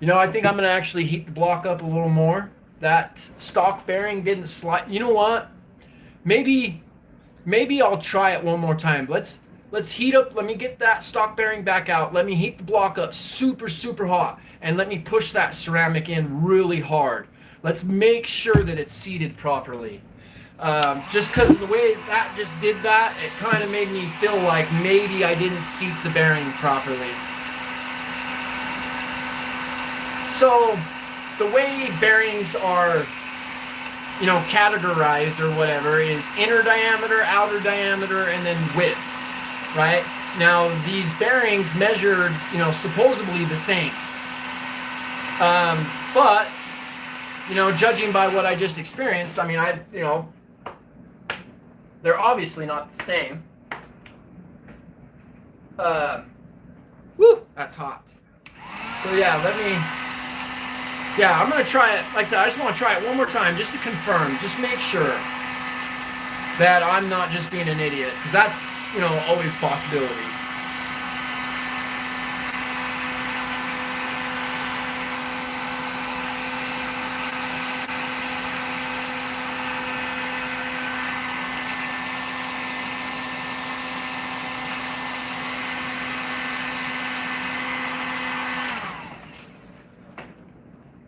You know, I think I'm going to actually heat the block up a little more. That stock bearing didn't slide. You know what? Maybe I'll try it one more time. Let's heat up. Let me get that stock bearing back out. Let me heat the block up super, super hot. And let me push that ceramic in really hard. Let's make sure that it's seated properly. Just because of the way that just did that, it kind of made me feel like maybe I didn't seat the bearing properly. So the way bearings are, you know, categorized or whatever is inner diameter, outer diameter, and then width. Right? Now, these bearings measured, you know, supposedly the same. But, you know, judging by what I just experienced, I mean, you know, they're obviously not the same. Woo, that's hot. So, yeah, Yeah, I'm gonna try it. Like I said, I just want to try it one more time just to confirm, just make sure that I'm not just being an idiot, because that's, you know, always a possibility.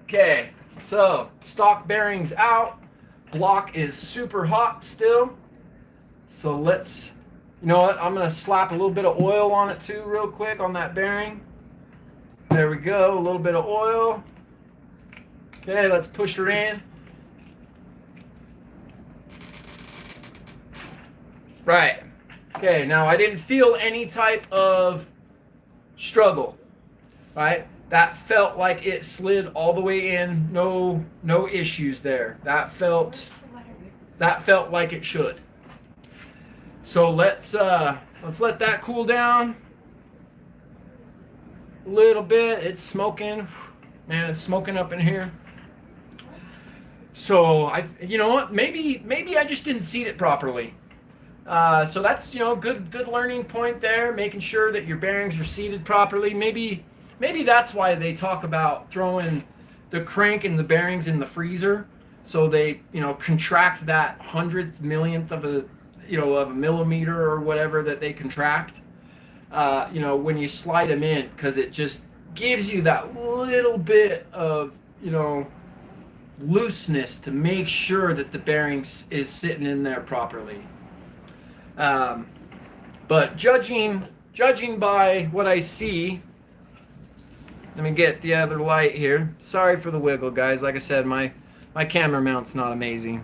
Okay, so stock bearings out. Block is super hot still. So let's, you know what, I'm going to slap a little bit of oil on it too real quick on that bearing. There we go, a little bit of oil. Okay, let's push her in. Right. Okay, now I didn't feel any type of struggle. Right? That felt like it slid all the way in. No issues there. That felt like it should. So let's let that cool down a little bit. It's smoking. Man, it's smoking up in here. So you know what? Maybe I just didn't seat it properly. So that's, you know, good learning point there. Making sure that your bearings are seated properly. Maybe that's why they talk about throwing the crank and the bearings in the freezer, so they, you know, contract that hundredth millionth of a millimeter or whatever that they contract. You know, when you slide them in, because it just gives you that little bit of, you know, looseness to make sure that the bearing is sitting in there properly. But judging by what I see. Let me get the other light here. Sorry for the wiggle, guys. Like I said, my camera mount's not amazing.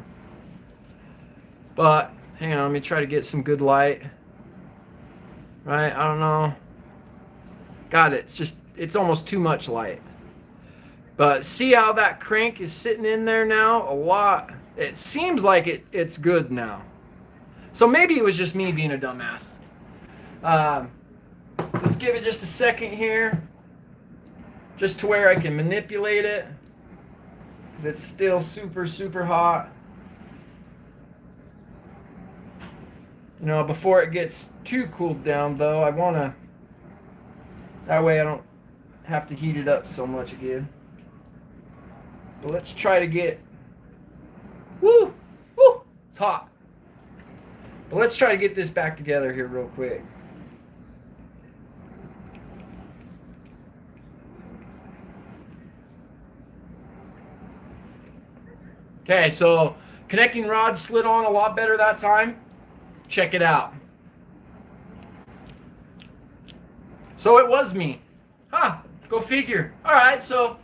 But, hang on, let me try to get some good light. Right, I don't know. God, it's almost too much light. But see how that crank is sitting in there now? A lot. It seems like it's good now. So maybe it was just me being a dumbass. Let's give it just a second here. Just to where I can manipulate it, because it's still super hot. You know, before it gets too cooled down though, I want to, that way I don't have to heat it up so much again. But let's try to get, woo, it's hot. But let's try to get this back together here real quick. Okay, so connecting rod slid on a lot better that time. Check it out. So it was me. Go figure. All right, so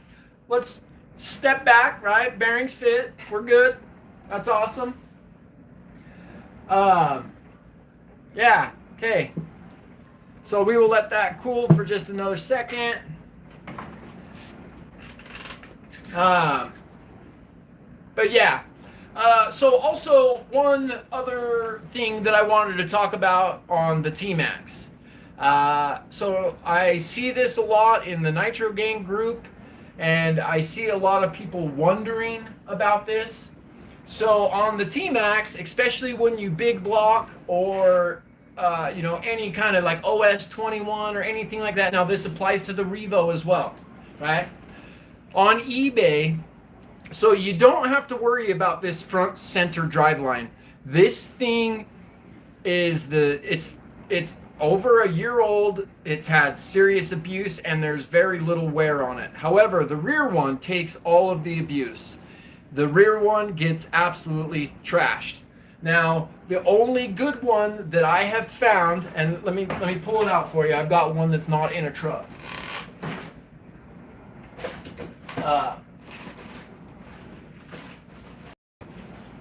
let's step back, right? Bearings fit. We're good. That's awesome. Yeah, okay. So we will let that cool for just another second. But yeah, so also one other thing that I wanted to talk about on the T-Max. So I see this a lot in the Nitro Gang group, and I see a lot of people wondering about this. So on the T-Max, especially when you big block or you know, any kind of like OS 21 or anything like that. Now this applies to the Revo as well, right? On eBay. So you don't have to worry about this front center driveline. This thing is it's over a year old. It's had serious abuse and there's very little wear on it. However, the rear one takes all of the abuse. The rear one gets absolutely trashed. Now, the only good one that I have found, and let me pull it out for you. I've got one that's not in a truck.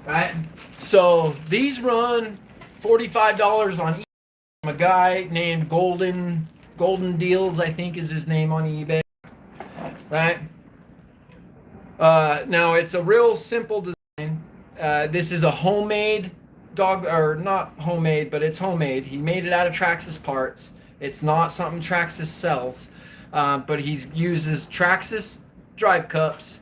Right? So these run $45 on eBay from a guy named Golden Deals, I think is his name on eBay. Right? Now it's a real simple design. This is a homemade dog, or not homemade, but it's homemade. He made it out of Traxxas parts. It's not something Traxxas sells, but he uses Traxxas drive cups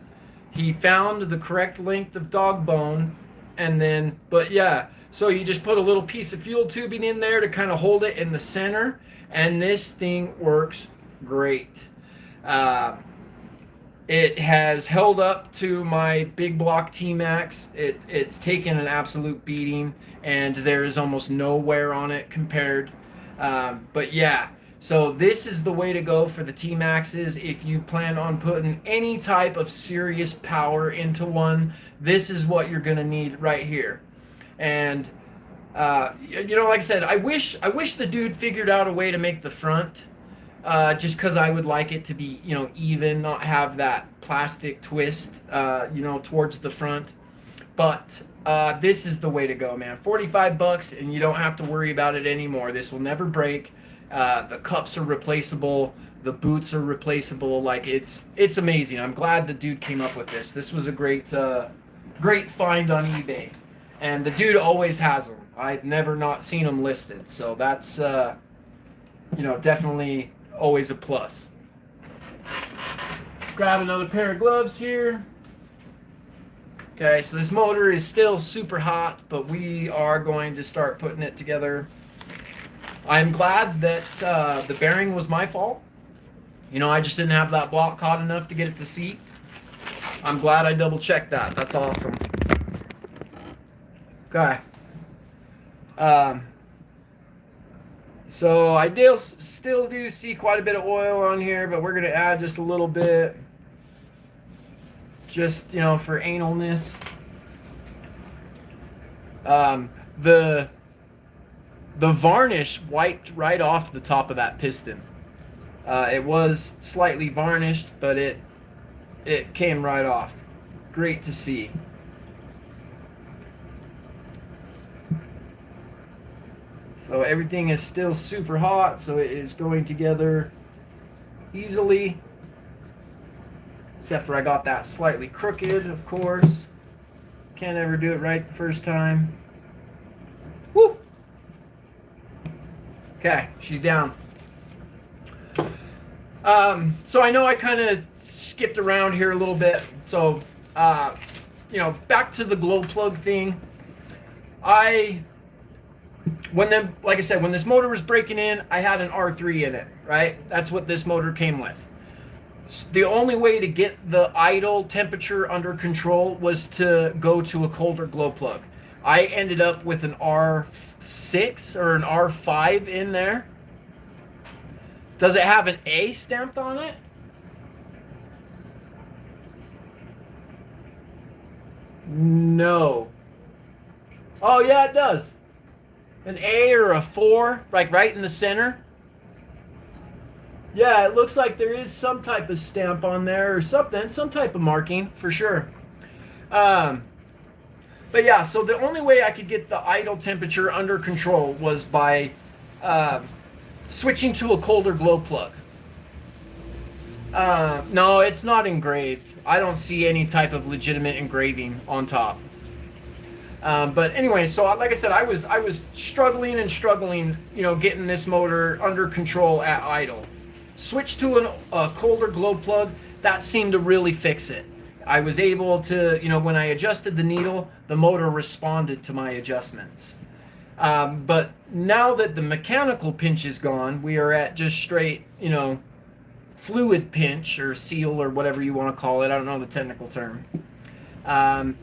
He found the correct length of dog bone, and then, but yeah, so you just put a little piece of fuel tubing in there to kind of hold it in the center, and this thing works great. Um, it has held up to my big block T-Max. It's taken an absolute beating, and there is almost no wear on it compared. But yeah, so this is the way to go for the T-Maxes. If you plan on putting any type of serious power into one, this is what you're going to need right here. And like I said, I wish the dude figured out a way to make the front, just because I would like it to be, even, not have that plastic twist, towards the front. But this is the way to go, man. $45, and you don't have to worry about it anymore. This will never break. The cups are replaceable. The boots are replaceable. Like, it's amazing. I'm glad the dude came up with this. This was a great find on eBay, and the dude always has them. I've never not seen them listed, so that's definitely always a plus. Grab another pair of gloves here. Okay, so this motor is still super hot, but we are going to start putting it together. I'm glad that the bearing was my fault. I just didn't have that block hot enough to get it to seat. I'm glad I double checked that. That's awesome. Okay. So I still do see quite a bit of oil on here, but we're going to add just a little bit. Just, for analness. The varnish wiped right off the top of that piston. It was slightly varnished, but it came right off. Great to see. So everything is still super hot, so it is going together easily. Except for I got that slightly crooked, of course. Can't ever do it right the first time. Woo! Okay, she's down. So I know I kind of skipped around here a little bit. So, back to the glow plug thing. Like I said, when this motor was breaking in, I had an R3 in it, right? That's what this motor came with. The only way to get the idle temperature under control was to go to a colder glow plug. I ended up with an R6 or an R5 in there. Does it have an A stamped on it? No. Oh yeah, it does. An A or a 4, like right in the center. Yeah, it looks like there is some type of stamp on there or something, some type of marking for sure. But yeah, so the only way I could get the idle temperature under control was by switching to a colder glow plug. No, it's not engraved. I don't see any type of legitimate engraving on top. But anyway, so like I said, I was struggling, getting this motor under control at idle. Switched to a colder glow plug. That seemed to really fix it. I was able to, when I adjusted the needle, the motor responded to my adjustments. But now that the mechanical pinch is gone, we are at just straight, fluid pinch or seal or whatever you want to call it. I don't know the technical term. I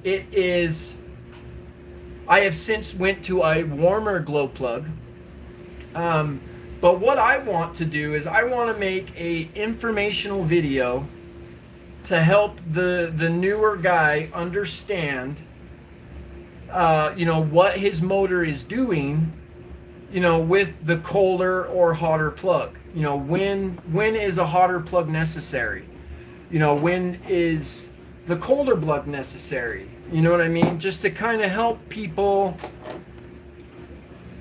have since went to a warmer glow plug. But what I want to do is I want to make a informational video to help the newer guy understand, what his motor is doing, with the colder or hotter plug. When is a hotter plug necessary? When is the colder plug necessary? You know what I mean? Just to kind of help people,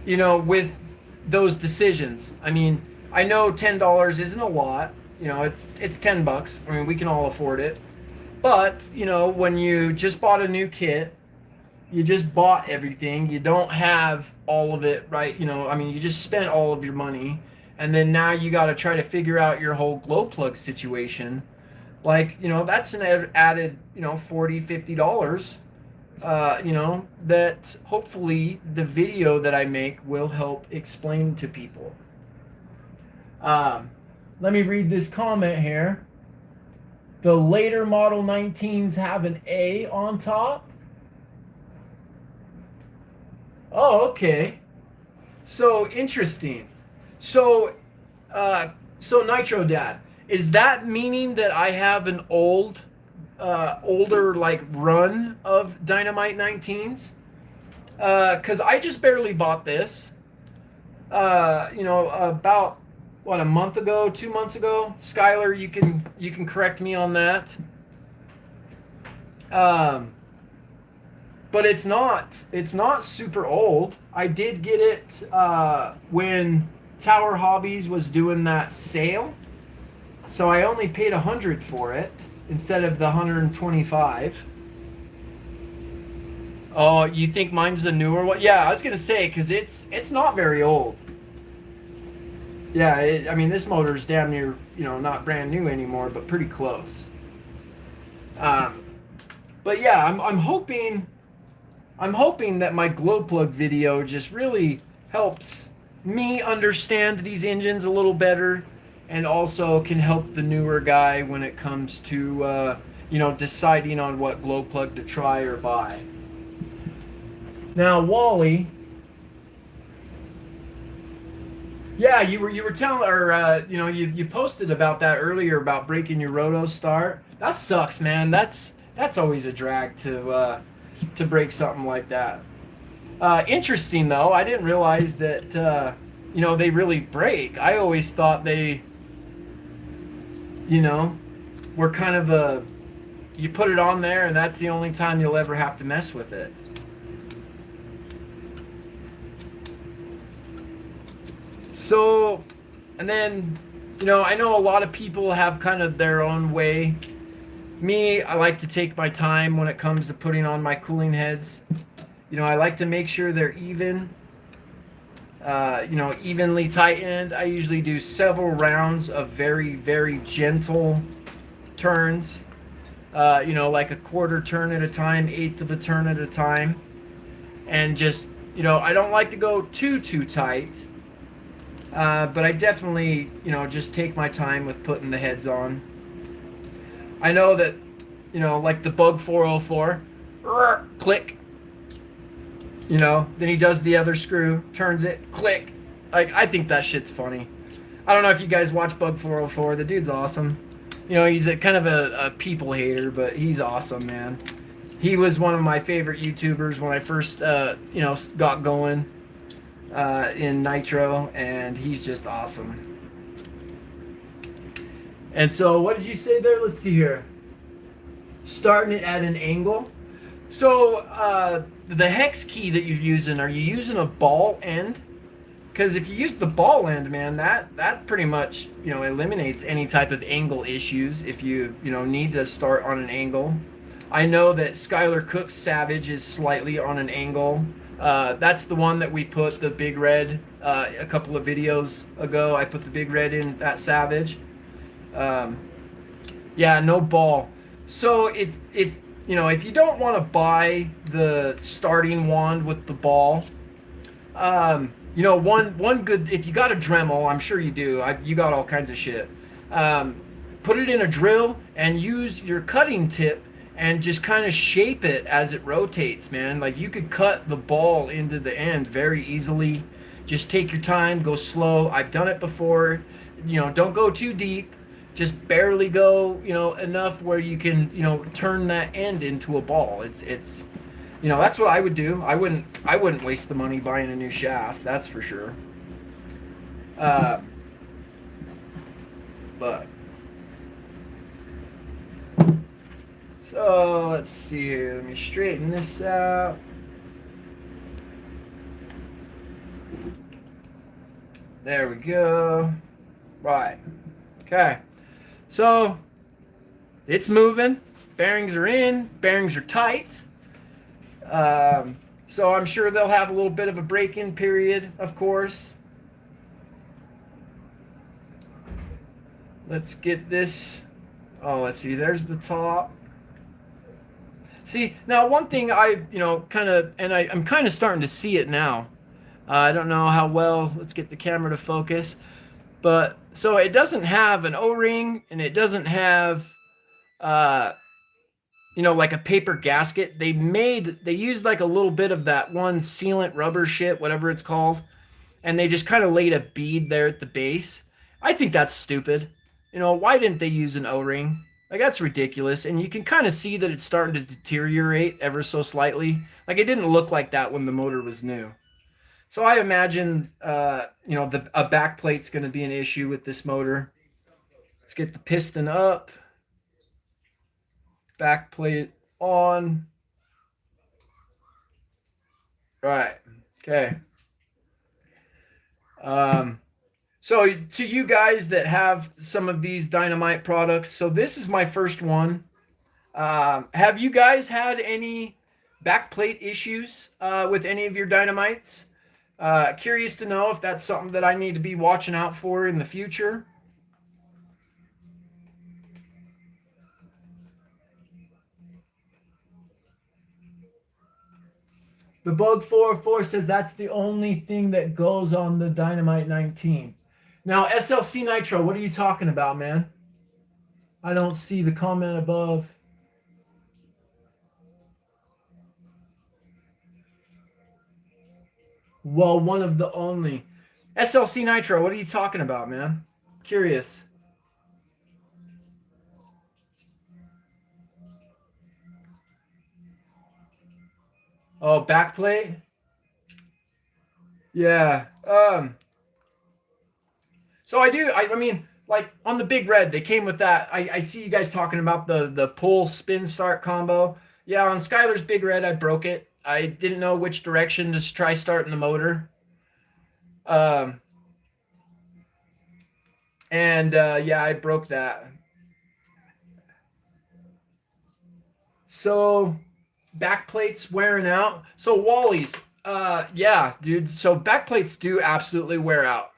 with those decisions. I mean, I know $10 isn't a lot. It's $10. I mean, we can all afford it. But, when you just bought a new kit, you just bought everything. You don't have all of it, right? You just spent all of your money. And then now you got to try to figure out your whole glow plug situation. Like, that's an added, $40, $50, that hopefully the video that I make will help explain to people. Let me read this comment here. The later Model 19s have an A on top. Oh, okay. So interesting. So, Nitro Dad, is that meaning that I have an older like run of Dynamite 19s? Because I just barely bought this. About what, a month ago, 2 months ago. Skylar, you can correct me on that. But it's not super old. I did get it when Tower Hobbies was doing that sale, so I only paid $100 for it instead of the $125. Oh, you think mine's the newer one? Yeah, I was gonna say, because it's not very old. Yeah, I mean, this motor's damn near, not brand new anymore, but pretty close. But yeah, I'm hoping that my glow plug video just really helps me understand these engines a little better, and also can help the newer guy when it comes to deciding on what glow plug to try or buy. Now, Wally, yeah, you were telling, or you posted about that earlier about breaking your roto start. That sucks, man. That's always a drag to break something like that. Interesting though, I didn't realize that they really break. I always thought they were kind of you put it on there and that's the only time you'll ever have to mess with it. So, and then, I know a lot of people have kind of their own way. Me, I like to take my time when it comes to putting on my cooling heads. I like to make sure they're even, evenly tightened. I usually do several rounds of very, very gentle turns, like a quarter turn at a time, eighth of a turn at a time. And just, I don't like to go too tight. But I definitely, just take my time with putting the heads on. I know that, like the Bug 404, click. Then he does the other screw, turns it, click. Like, I think that shit's funny. I don't know if you guys watch Bug 404. The dude's awesome. He's a kind of a people hater, but he's awesome, man. He was one of my favorite YouTubers when I first, got going. In Nitro, and he's just awesome. And so, what did you say there? Let's see here. Starting it at an angle. So, the hex key that you're using, are you using a ball end? Because if you use the ball end, man, that pretty much, eliminates any type of angle issues if you, need to start on an angle. I know that Skylar Cook's Savage is slightly on an angle. That's the one that we put the big red a couple of videos ago. I put the big red in that Savage. Yeah, no ball. So if you don't want to buy the starting wand with the ball, one good, if you got a Dremel, I'm sure you do. You got all kinds of shit. Put it in a drill and use your cutting tip and just kind of shape it as it rotates, man. Like, you could cut the ball into the end very easily. Just take your time, go slow. I've done it before. Don't go too deep. Just barely go, enough where you can, turn that end into a ball. It's that's what I would do. I wouldn't waste the money buying a new shaft, that's for sure. But so let's see here. Let me straighten this out. There we go. Right. Okay. So it's moving. Bearings are in. Bearings are tight. So I'm sure they'll have a little bit of a break-in period, of course. Let's get this Oh, let's see. There's the top. See, now one thing I, kind of, and I'm kind of starting to see it now. I don't know how well. Let's get the camera to focus. But so it doesn't have an O-ring, and it doesn't have, uh, like a paper gasket. They used like a little bit of that one sealant rubber shit, whatever it's called, and they just kind of laid a bead there at the base. I think that's stupid. Why didn't they use an O-ring? Like, that's ridiculous. And you can kind of see that it's starting to deteriorate ever so slightly. Like, it didn't look like that when the motor was new. So I imagine, a back plate's going to be an issue with this motor. Let's get the piston up. Back plate on. Right. Okay. So to you guys that have some of these dynamite products, so this is my first one. Have you guys had any backplate issues with any of your dynamites? Curious to know if that's something that I need to be watching out for in the future. The Bug 404 says that's the only thing that goes on the Dynamite 19. Now, SLC Nitro, what are you talking about, man? I don't see the comment above. Well, one of the only. SLC Nitro, what are you talking about, man? Curious. Oh, backplate? Yeah. So I mean, like on the Big Red, they came with that. I see you guys talking about the pull spin start combo. Yeah, on Skylar's Big Red, I broke it. I didn't know which direction to try starting the motor. Yeah, I broke that. So backplates wearing out. So Wally's, yeah, dude. So backplates do absolutely wear out.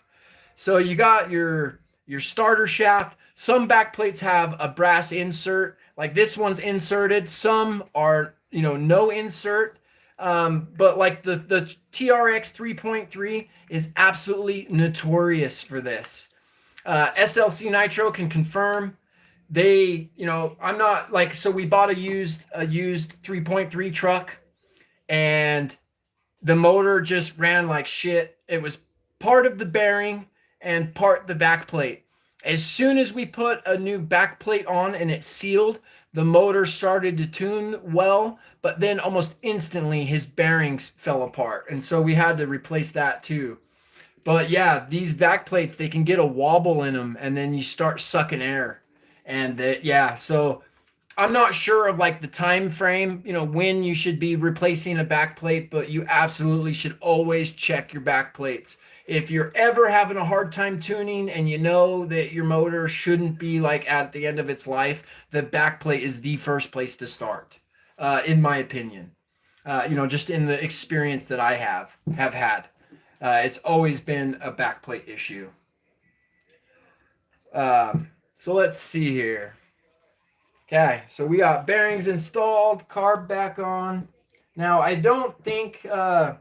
So you got your starter shaft. Some backplates have a brass insert, like this one's inserted. Some are, no insert. But like the TRX 3.3 is absolutely notorious for this. SLC Nitro can confirm. They, I'm not like, so we bought a used 3.3 truck, and the motor just ran like shit. It was part of the bearing and part the back plate. As soon as we put a new back plate on and it sealed, the motor started to tune well, but then almost instantly his bearings fell apart. And so we had to replace that too. But yeah, these back plates, they can get a wobble in them, and then you start sucking air. And yeah, so I'm not sure of like the time frame, when you should be replacing a back plate, but you absolutely should always check your back plates. If you're ever having a hard time tuning and you know that your motor shouldn't be like at the end of its life, the back plate is the first place to start, in my opinion. Just in the experience that I have had. It's always been a backplate issue. So let's see here. Okay, so we got bearings installed, carb back on. Now I don't think I'll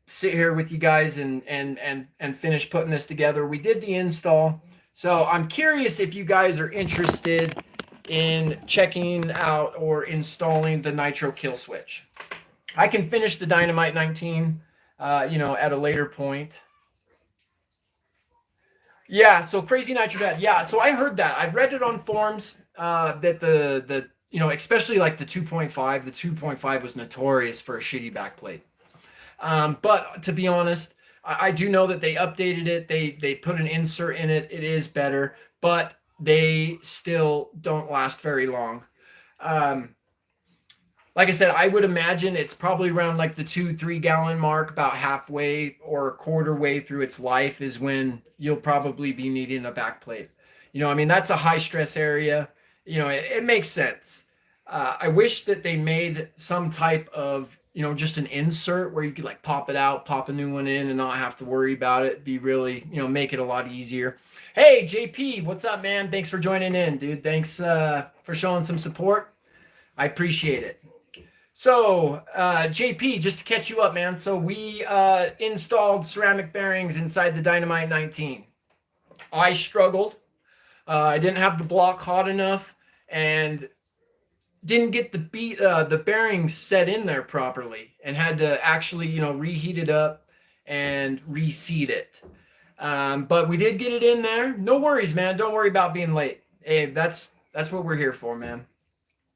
sit here with you guys and finish putting this together. We did the install, so I'm curious if you guys are interested in checking out or installing the Nitro kill switch. I can finish the Dynamite 19, at a later point. Yeah, so Crazy Nitro Dad. Yeah, so I heard that. I've read it on forums that the especially like the 2.5, the 2.5 was notorious for a shitty backplate. But to be honest, I do know that they updated it. They put an insert in it. It is better, but they still don't last very long. Like I said, I would imagine it's probably around like the 2-3 gallon mark, about halfway or a quarter way through its life is when you'll probably be needing a back plate. I mean, that's a high stress area. It makes sense. I wish that they made some type of, just an insert where you could like pop it out, pop a new one in and not have to worry about it. Be really, make it a lot easier. Hey, JP, what's up, man? Thanks for joining in, dude. Thanks for showing some support. I appreciate it. So, JP, just to catch you up, man. So we installed ceramic bearings inside the Dynamite 19. I struggled. I didn't have the block hot enough and didn't get the bearings set in there properly, and had to actually, reheat it up and reseat it. But we did get it in there. No worries, man. Don't worry about being late. Hey, that's what we're here for, man.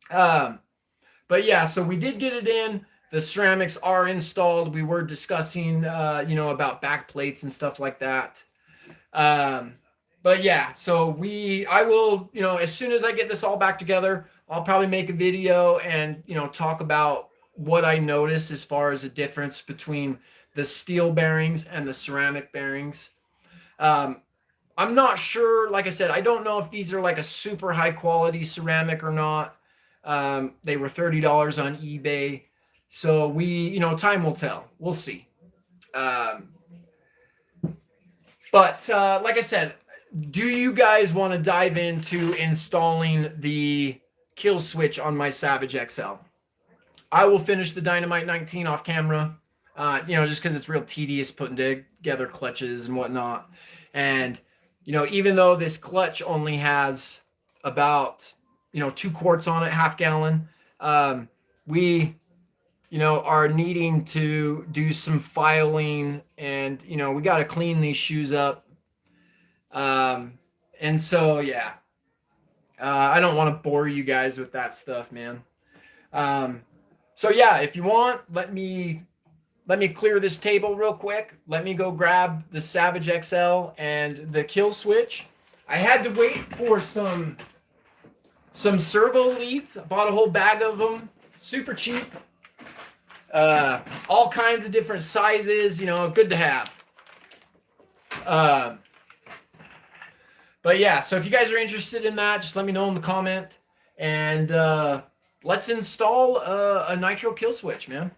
But yeah, so we did get it in. The ceramics are installed. We were discussing, about back plates and stuff like that. But yeah, so I will, as soon as I get this all back together, I'll probably make a video and, talk about what I notice as far as the difference between the steel bearings and the ceramic bearings. I'm not sure, like I said, I don't know if these are like a super high quality ceramic or not. They were $30 on eBay. So time will tell. We'll see. But like I said, do you guys want to dive into installing the kill switch on my Savage XL? I will finish the Dynamite 19 off camera, just because it's real tedious putting together clutches and whatnot. And, even though this clutch only has about, 2 quarts on it, half gallon, we, are needing to do some filing, and, we got to clean these shoes up. And so, yeah, I don't want to bore you guys with that stuff, man. So yeah, if you want, let me clear this table real quick. Let me go grab the Savage XL and the kill switch. I had to wait for some servo leads. I bought a whole bag of them, super cheap. All kinds of different sizes, good to have. But yeah, so if you guys are interested in that, just let me know in the comment, and let's install a nitro kill switch, man.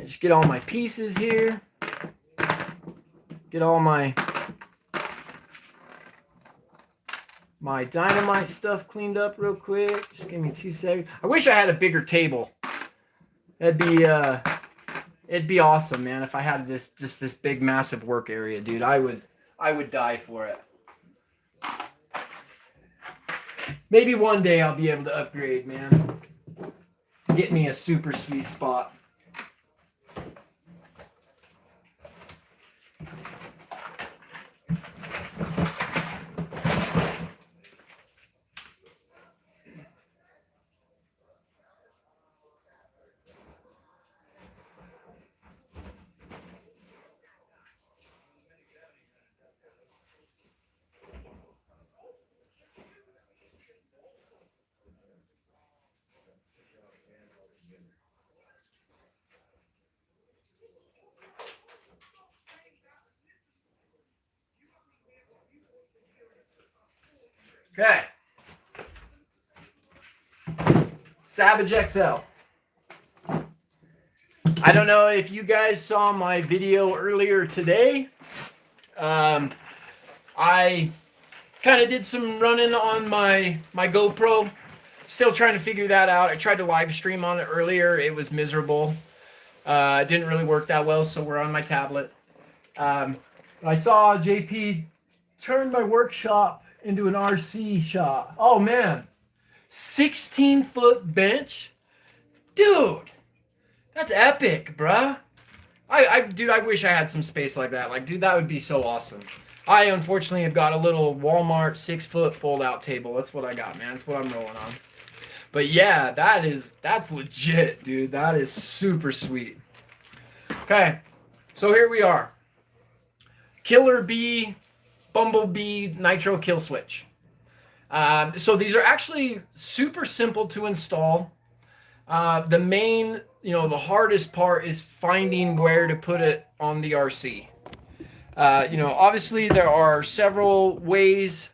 Just get all my pieces here. Get all my dynamite stuff cleaned up real quick. Just give me 2 seconds. I wish I had a bigger table. It'd be awesome, man, if I had this big massive work area, dude. I would die for it. Maybe one day I'll be able to upgrade, man. Get me a super sweet spot. Okay. Savage XL. I don't know if you guys saw my video earlier today. I kind of did some running on my GoPro. Still trying to figure that out. I tried to live stream on it earlier. It was miserable. It didn't really work that well, so we're on my tablet. I saw JP turn my workshop into an RC shop. Oh man, 16-foot bench, dude, that's epic, bruh. Dude, I wish I had some space like that. Like, dude, that would be so awesome. I unfortunately have got a little Walmart 6-foot fold-out table. That's what I got, man. That's what I'm rolling on. But yeah, that's legit, dude. That is super sweet. Okay, so here we are. Killer Bee Bumblebee Nitro Kill Switch. So these are actually super simple to install. The main, the hardest part is finding where to put it on the RC. Obviously there are several ways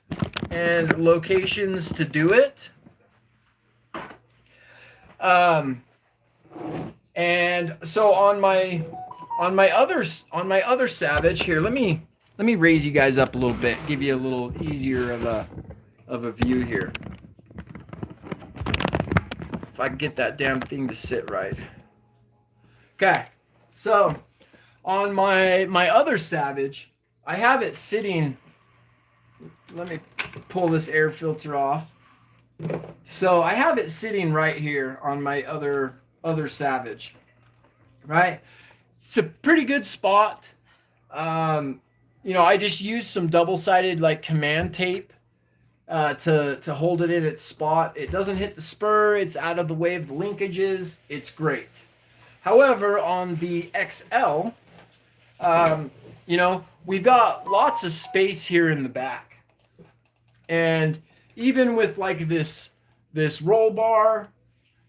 and locations to do it. And so on my other Savage here, let me raise you guys up a little bit, give you a little easier of a view here. If I can get that damn thing to sit right. Okay, so on my other Savage, I have it sitting. Let me pull this air filter off. So I have it sitting right here on my other Savage, right? It's a pretty good spot. I just used some double-sided like command tape to hold it in its spot. It doesn't hit the spur. It's out of the way of the linkages. It's great. However, on the XL, we've got lots of space here in the back, and even with like this roll bar,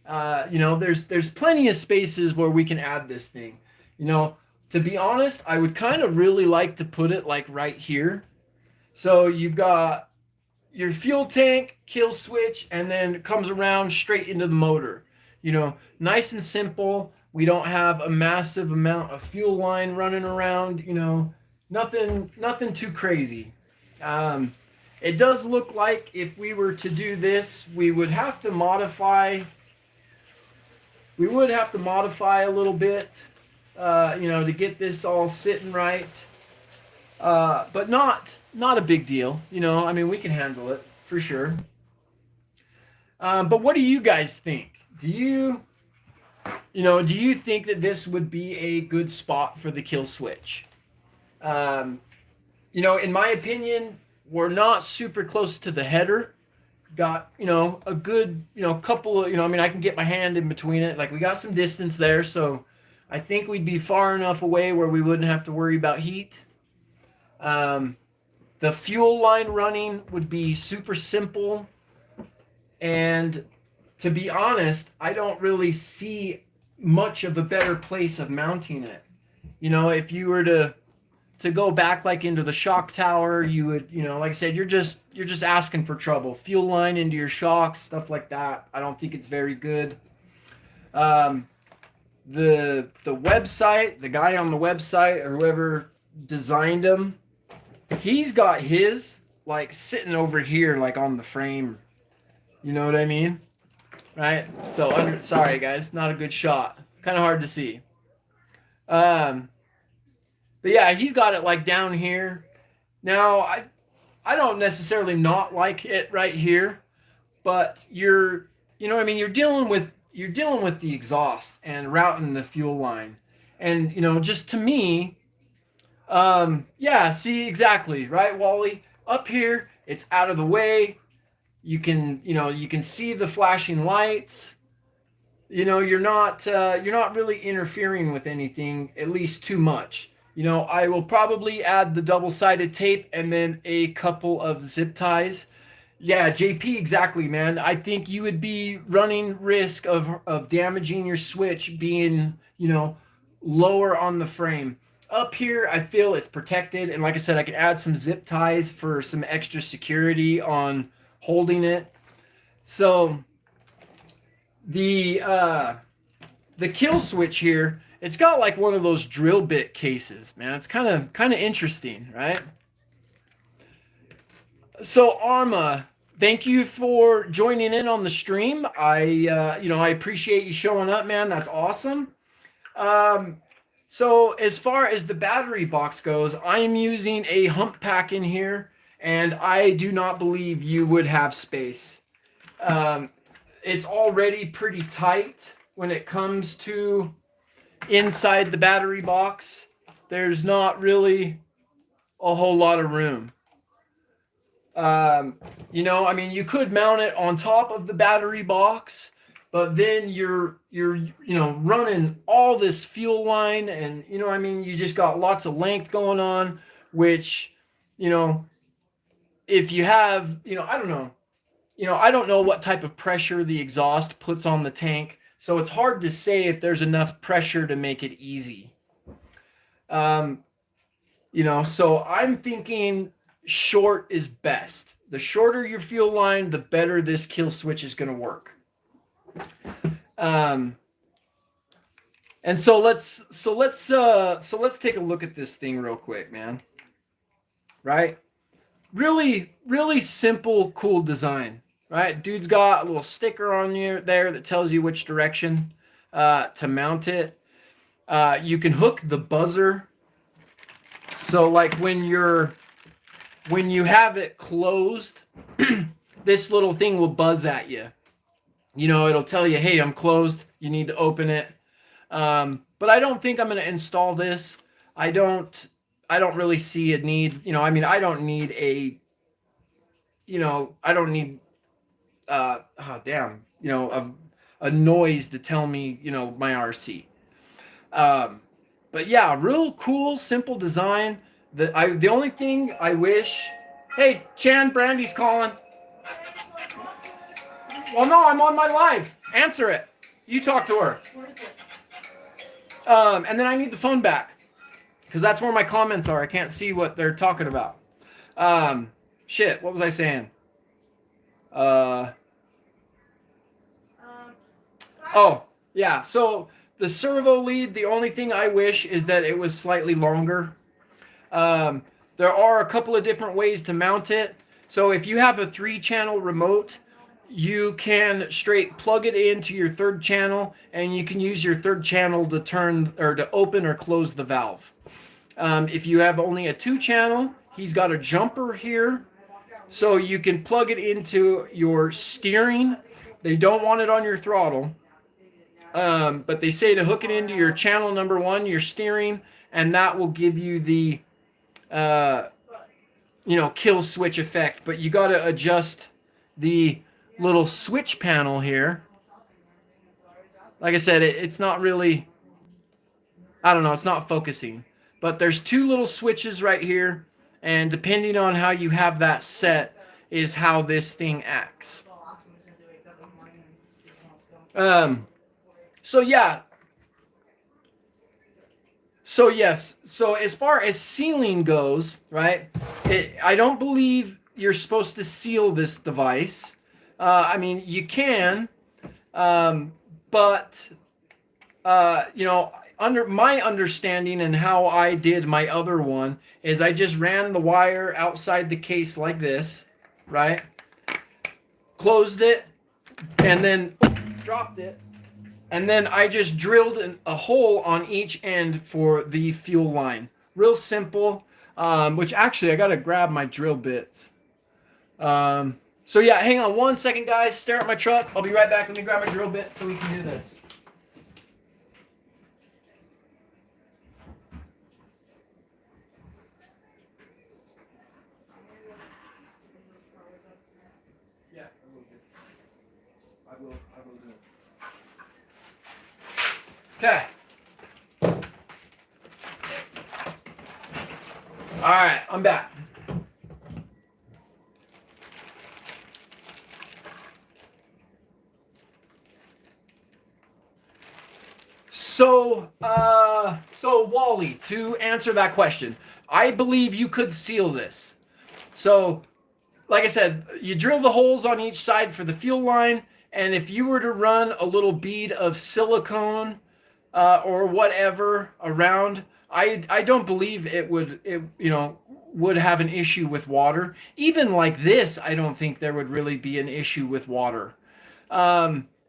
there's plenty of spaces where we can add this thing. To be honest, I would kind of really like to put it like right here. So you've got your fuel tank, kill switch, and then it comes around straight into the motor. Nice and simple. We don't have a massive amount of fuel line running around. Nothing too crazy. It does look like if we were to do this, we would have to modify. We would have to modify a little bit, to get this all sitting right. But not a big deal. We can handle it for sure. But what do you guys think? Do you think that this would be a good spot for the kill switch? In my opinion, we're not super close to the header. Got, a good, couple of, I can get my hand in between it. Like we got some distance there. So I think we'd be far enough away where we wouldn't have to worry about heat. The fuel line running would be super simple. And to be honest, I don't really see much of a better place of mounting it. If you were to go back like into the shock tower, you would, like I said, you're just asking for trouble. Fuel line into your shocks, stuff like that. I don't think it's very good. The website, the guy on the website or whoever designed them, he's got his like sitting over here, like on the frame. You know what I mean? Right? So, sorry guys, not a good shot. Kind of hard to see. But yeah, he's got it like down here. Now, I don't necessarily not like it right here, but you're dealing with the exhaust and routing the fuel line. And, just to me, see exactly, right, Wally? Up here, it's out of the way. You can see the flashing lights. You're not really interfering with anything, at least too much. I will probably add the double-sided tape and then a couple of zip ties. Yeah, JP, exactly, man. I think you would be running risk of damaging your switch being, lower on the frame. Up here, I feel it's protected. And like I said, I could add some zip ties for some extra security on holding it. So the kill switch here, it's got like one of those drill bit cases, man. It's kind of interesting, right? So Arma, thank you for joining in on the stream. I appreciate you showing up, man. That's awesome. So as far as the battery box goes, I am using a hump pack in here, and I do not believe you would have space. It's already pretty tight when it comes to inside the battery box. There's not really a whole lot of room. You could mount it on top of the battery box, but then you're running all this fuel line, and you just got lots of length going on, which if you have, I don't know. I don't know what type of pressure the exhaust puts on the tank, so it's hard to say if there's enough pressure to make it easy. So I'm thinking short is best. The shorter your fuel line, the better this kill switch is going to work. And so let's take a look at this thing real quick, man. Right? Really, really simple, cool design. Right? Dude's got a little sticker on there that tells you which direction to mount it. You can hook the buzzer. So like when you have it closed, this little thing will buzz at you. You know, it'll tell you, hey, I'm closed. You need to open it. But I don't think I'm going to install this. I don't really see a need. You know, I mean, I don't need a noise to tell me, you know, my RC. But yeah, real cool, simple design. The only thing I wish... Hey, Chan, Brandy's calling. Well, no, I'm on my live. Answer it. You talk to her. And then I need the phone back. Because that's where my comments are. I can't see what they're talking about. Shit, what was I saying? Oh, yeah. So the servo lead, the only thing I wish is that it was slightly longer. There are a couple of different ways to mount it. So if you have a 3-channel remote, you can straight plug it into your 3rd channel, and you can use your 3rd channel to turn or to open or close the valve. If you have only a 2-channel, he's got a jumper here, so you can plug it into your steering. They don't want it on your throttle, but they say to hook it into your channel number 1, your steering, and that will give you the kill switch effect. But you got to adjust the little switch panel here. Like I said, it's not really, I don't know, it's not focusing. But there's 2 little switches right here, and depending on how you have that set is how this thing acts. So yeah. So yes, so as far as sealing goes, right, I don't believe you're supposed to seal this device. I mean, you can, but, under my understanding and how I did my other one is I just ran the wire outside the case like this, right, closed it, and then dropped it. And then I just drilled a hole on each end for the fuel line. Real simple, which actually I got to grab my drill bits. So yeah, hang on 1 second, guys. Stare at my truck. I'll be right back. Let me grab my drill bits so we can do this. Yeah, I will do it. Okay. All right, I'm back. So Wally, to answer that question, I believe you could seal this. So, like I said, you drill the holes on each side for the fuel line, and if you were to run a little bead of silicone or whatever around, I don't believe it would have an issue with water. Even like this, I don't think there would really be an issue with water.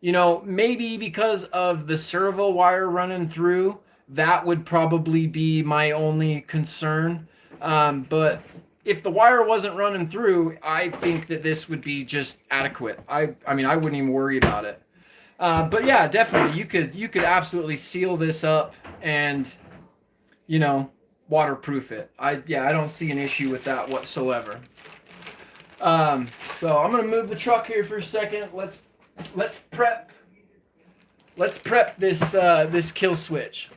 Maybe because of the servo wire running through, that would probably be my only concern. But if the wire wasn't running through, I think that this would be just adequate. I mean, I wouldn't even worry about it. But yeah, definitely, you could absolutely seal this up and, waterproof it. I don't see an issue with that whatsoever. So I'm gonna move the truck here for a second. Let's prep this kill switch.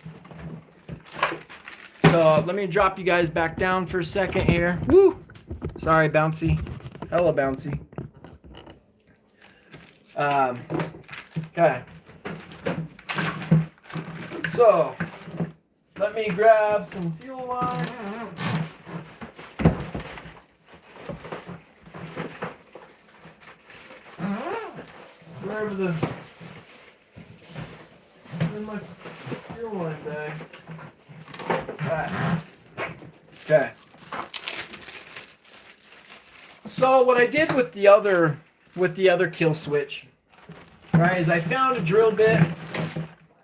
So let me drop you guys back down for a second here. Woo! Sorry, bouncy. Hello, bouncy. Okay. So let me grab some fuel line. wherever the in my fuel line bag. Alright. Okay. So what I did with the other kill switch, right, is I found a drill bit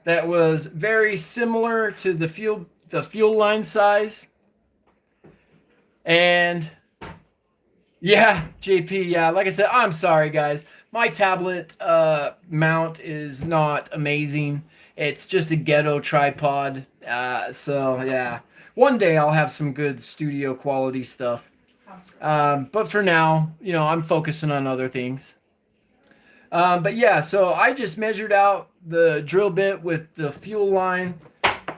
that was very similar to the fuel line size. And yeah, JP, yeah, like I said, I'm sorry guys. My tablet mount is not amazing. It's just a ghetto tripod. So yeah, one day I'll have some good studio quality stuff. But for now, you know, I'm focusing on other things. But yeah, so I just measured out the drill bit with the fuel line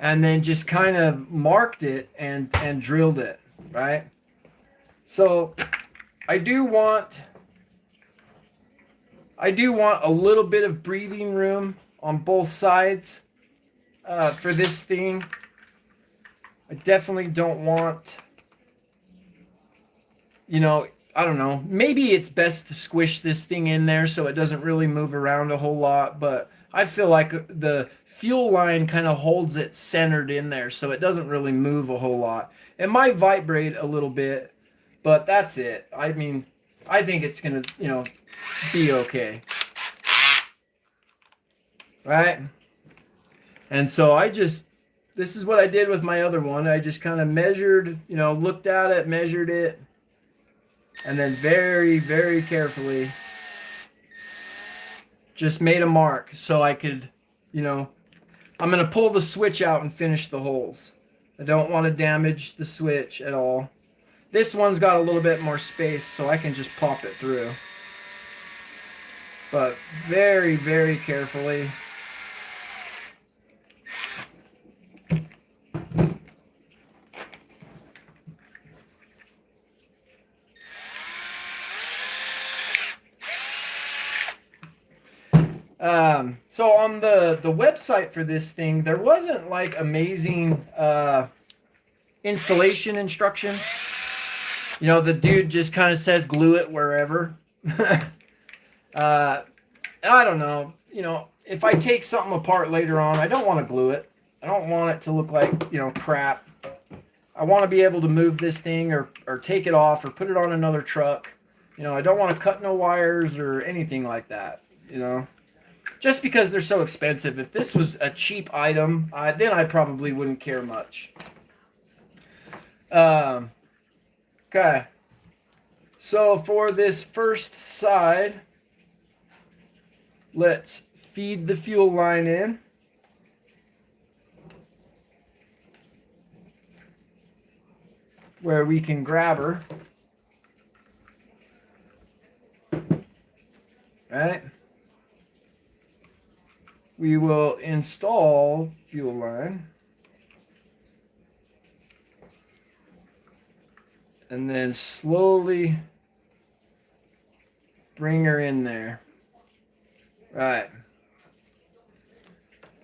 and then just kind of marked it and drilled it, right? So I do want a little bit of breathing room on both sides for this thing. I definitely don't want, you know, I don't know. Maybe it's best to squish this thing in there so it doesn't really move around a whole lot, but I feel like the fuel line kind of holds it centered in there so it doesn't really move a whole lot. It might vibrate a little bit, but that's it. I mean, I think it's going to, you know, be okay. Right? And so this is what I did with my other one. I just kind of measured, you know, looked at it, measured it, and then very, very carefully just made a mark so I could, you know, I'm going to pull the switch out and finish the holes. I don't want to damage the switch at all. This one's got a little bit more space so I can just pop it through. But very, very carefully. So on the website for this thing, there wasn't like amazing installation instructions. You know, the dude just kind of says glue it wherever. I don't know. You know, if I take something apart later on, I don't want to glue it. I don't want it to look like, you know, crap. I want to be able to move this thing or take it off or put it on another truck. You know, I don't want to cut no wires or anything like that, you know. Just because they're so expensive. If this was a cheap item, then I probably wouldn't care much. Okay. So for this first side, let's feed the fuel line in. Where we can grab her. Right? We will install fuel line. And then slowly bring her in there. Right.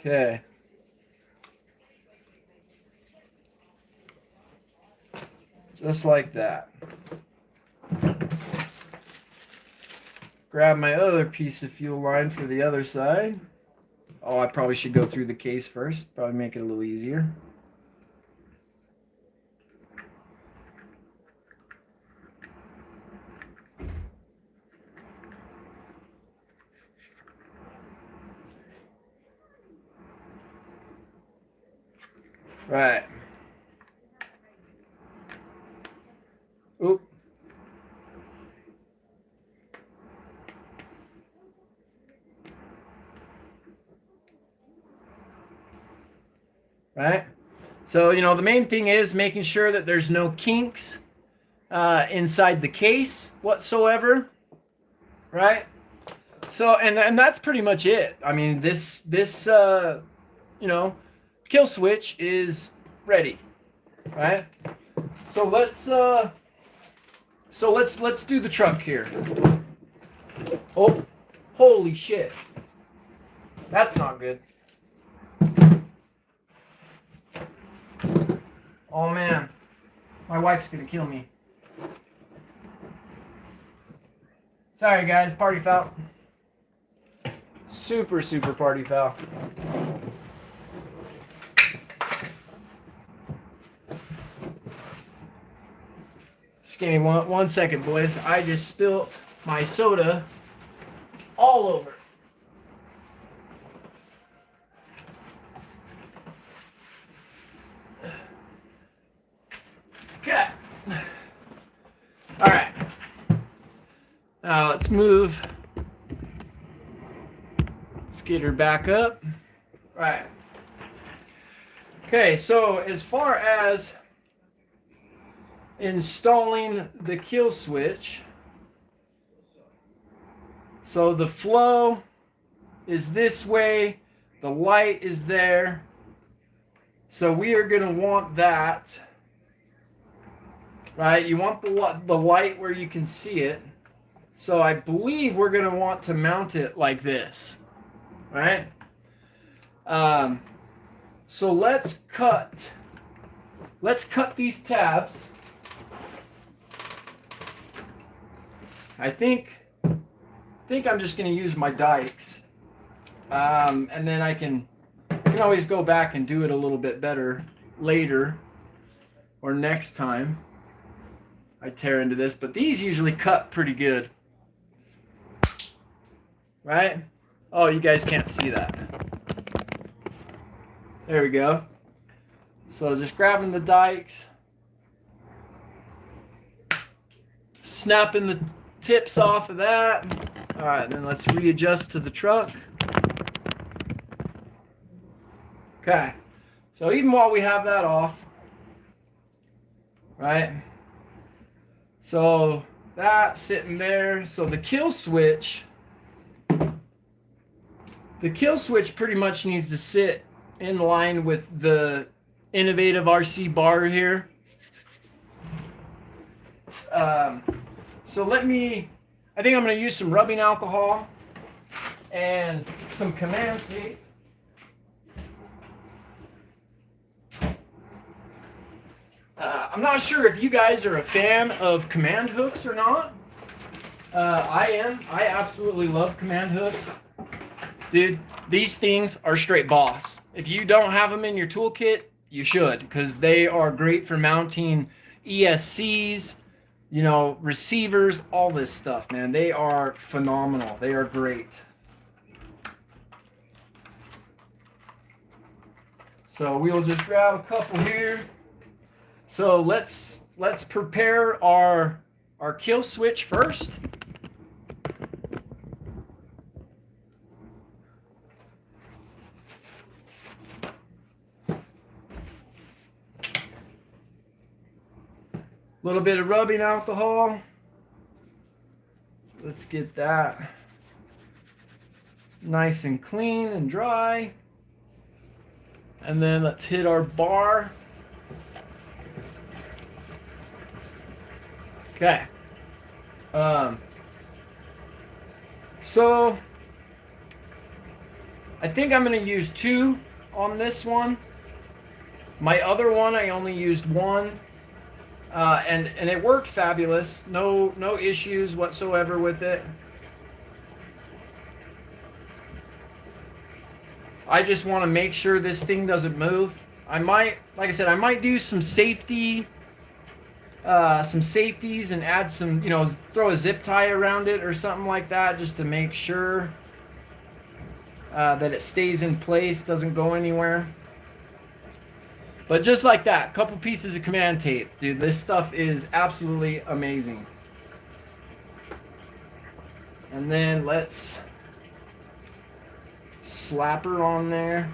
Okay. Just like that. Grab my other piece of fuel line for the other side. Oh, I probably should go through the case first. Probably make it a little easier. Right. Oop. Right? So, you know, the main thing is making sure that there's no kinks inside the case whatsoever. Right? So, and that's pretty much it. I mean, this you know, kill switch is ready. Right? So let's do the truck here. Oh, holy shit. That's not good. Oh man, my wife's gonna kill me. Sorry guys, party foul. Super, super party foul. Just give me one second, boys. I just spilled my soda all over. Okay. All right. Now let's move. Let's get her back up. All right. Okay, so as far as installing the kill switch, so the flow is this way, the light is there, so we are going to want that, right? You want the light where you can see it, so I believe we're going to want to mount it like this, right? So let's cut these tabs. I think I'm just going to use my dikes, and then I can always go back and do it a little bit better later or next time I tear into this. But these usually cut pretty good, right? Oh, you guys can't see that. There we go. So just grabbing the dikes, snapping the tips off of that. All right, then let's readjust to the truck. Okay, so even while we have that off, right? So that's sitting there. So the kill switch pretty much needs to sit in line with the innovative RC bar here. So I think I'm going to use some rubbing alcohol and some command tape. I'm not sure if you guys are a fan of command hooks or not. I am. I absolutely love command hooks. Dude, these things are straight boss. If you don't have them in your toolkit, you should, because they are great for mounting ESCs, you know, receivers, all this stuff, man. They are phenomenal. They are great. So we'll just grab a couple here. So let's prepare our kill switch first. A little bit of rubbing alcohol. Let's get that nice and clean and dry. And then let's hit our bar. Okay. So I think I'm going to use 2 on this one. My other one, I only used 1. And it worked fabulous. No issues whatsoever with it. I just want to make sure this thing doesn't move. I might, like I said, I might do some safeties and add some, you know, throw a zip tie around it or something like that, just to make sure that it stays in place, doesn't go anywhere. But just like that, couple pieces of command tape. Dude, this stuff is absolutely amazing. And then let's slap her on there.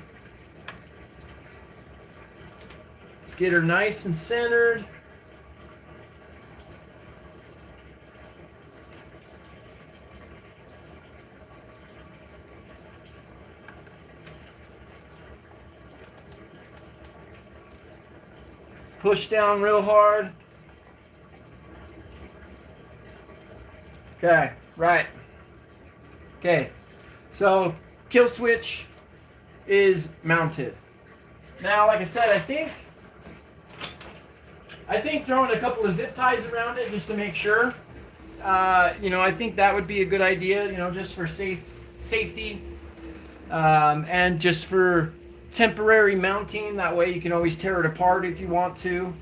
Let's get her nice and centered. Push down real hard. Okay, right. Okay, so kill switch is mounted. Now, like I said, I think throwing a couple of zip ties around it just to make sure. You know, I think that would be a good idea. You know, just for safety. and just for temporary mounting. That way you can always tear it apart if you want to.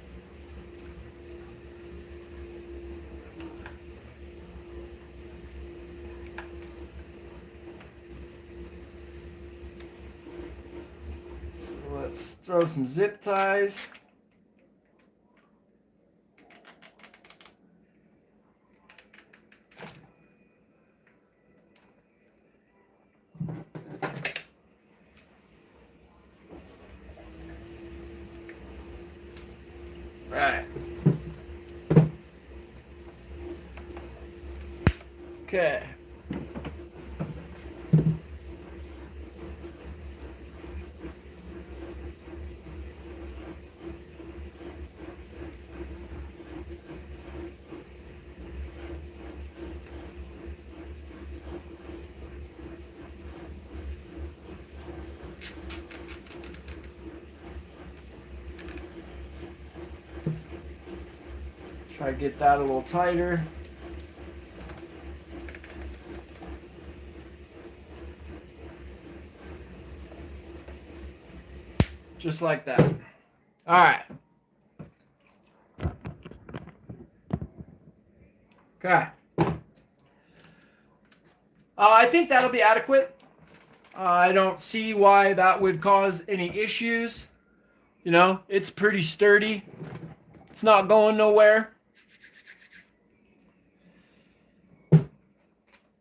So let's throw some zip ties. Right. Okay. Try to get that a little tighter. Just like that. All right. Okay. I think that'll be adequate. I don't see why that would cause any issues. You know, it's pretty sturdy. It's not going nowhere.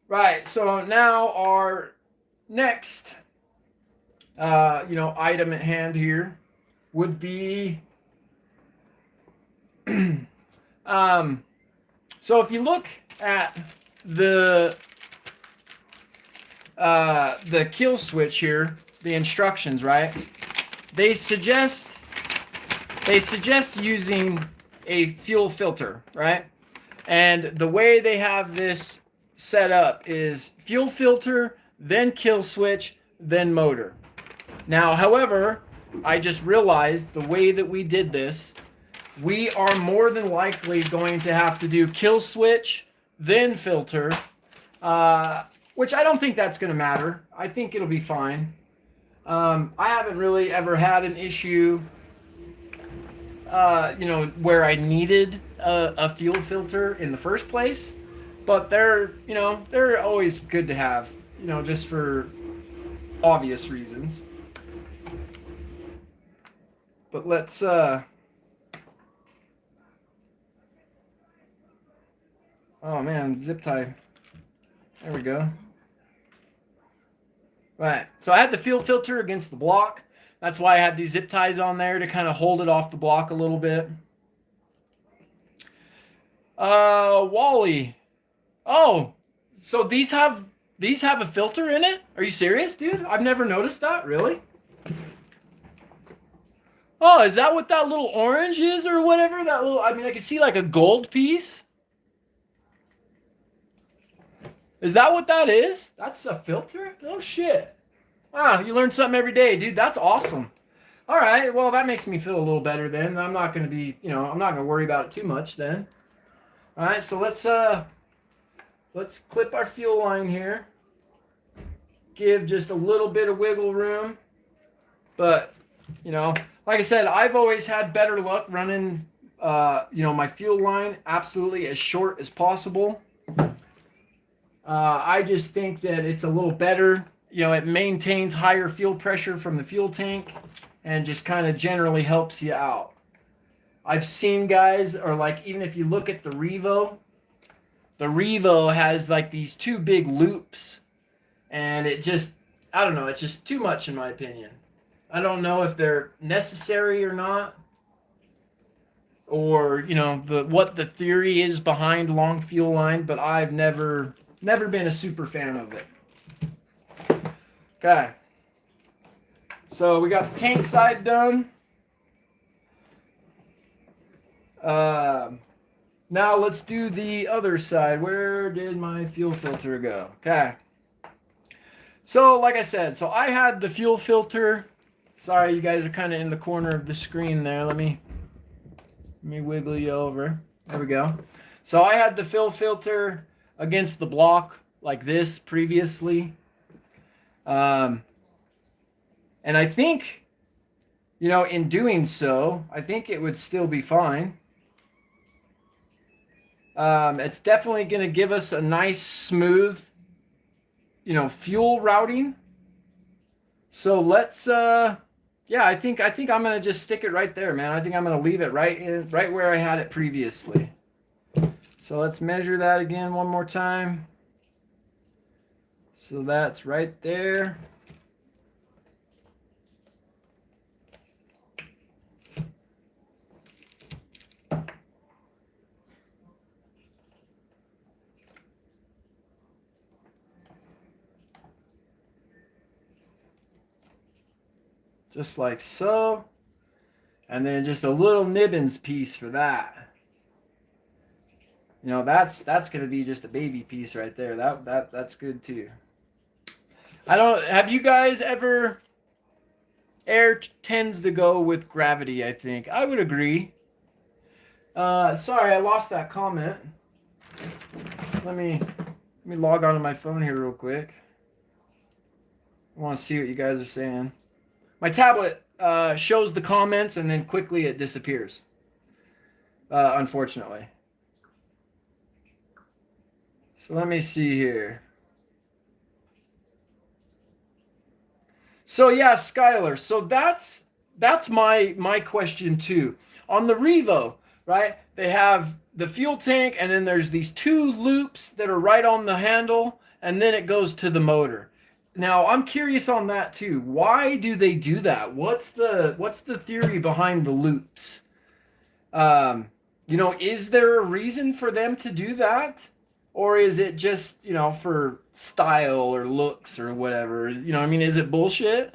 Right, so now our next, item at hand here would be, so if you look at the kill switch here, the instructions, right? They suggest using a fuel filter, right? And the way they have this set up is fuel filter, then kill switch, then motor. Now, however, I just realized the way that we did this, we are more than likely going to have to do kill switch, then filter, which I don't think that's going to matter. I think it'll be fine. I haven't really ever had an issue, where I needed a fuel filter in the first place. But they're always good to have, just for obvious reasons. But let's, oh man, zip tie. There we go. Right, so I had the fuel filter against the block. That's why I had these zip ties on there to kind of hold it off the block a little bit. Wally. Oh, so these have a filter in it? Are you serious, dude? I've never noticed that. Really? Oh, is that what that little orange is or whatever? That little, I can see like a gold piece. Is that what that is? That's a filter? Oh shit. Wow, you learn something every day, dude. That's awesome. All right, well, that makes me feel a little better then. I'm not going to be, I'm not going to worry about it too much then. All right, so let's clip our fuel line here. Give just a little bit of wiggle room. But, like I said, I've always had better luck running, my fuel line absolutely as short as possible. I just think that it's a little better. It maintains higher fuel pressure from the fuel tank and just kind of generally helps you out. I've seen guys, or like even if you look at the Revo has like these two big loops, and it just, I don't know, it's just too much in my opinion. I don't know if they're necessary or not, or what the theory is behind long fuel line, but I've never been a super fan of it. Okay, so we got the tank side done. Now let's do the other side. Where did my fuel filter go? Okay. So like I said, I had the fuel filter. Sorry, you guys are kind of in the corner of the screen there. Let me wiggle you over. There we go. So I had the fuel filter against the block like this previously. And I think, you know, in doing so, I think it would still be fine. It's definitely going to give us a nice, smooth, you know, fuel routing. So let's, yeah, I think I'm going to just stick it right there, man. I think I'm going to leave it right where I had it previously. So let's measure that again one more time. So that's right there. Just like so. And then just a little nibbins piece for that. You know, that's going to be just a baby piece right there. That's good too. I don't, have you guys ever, air tends to go with gravity, I think. I would agree. Sorry, I lost that comment. Let me log on to my phone here real quick. I want to see what you guys are saying. My tablet shows the comments and then quickly it disappears. Unfortunately. So let me see here. So yeah, Skylar. So that's my question too. On the Revo, right? They have the fuel tank, and then there's these two loops that are right on the handle, and then it goes to the motor. Now I'm curious on that too. Why do they do that? What's the theory behind the loops? You know, is there a reason for them to do that? Or is it just, you know, for style or looks or whatever? You know, I mean, is it bullshit?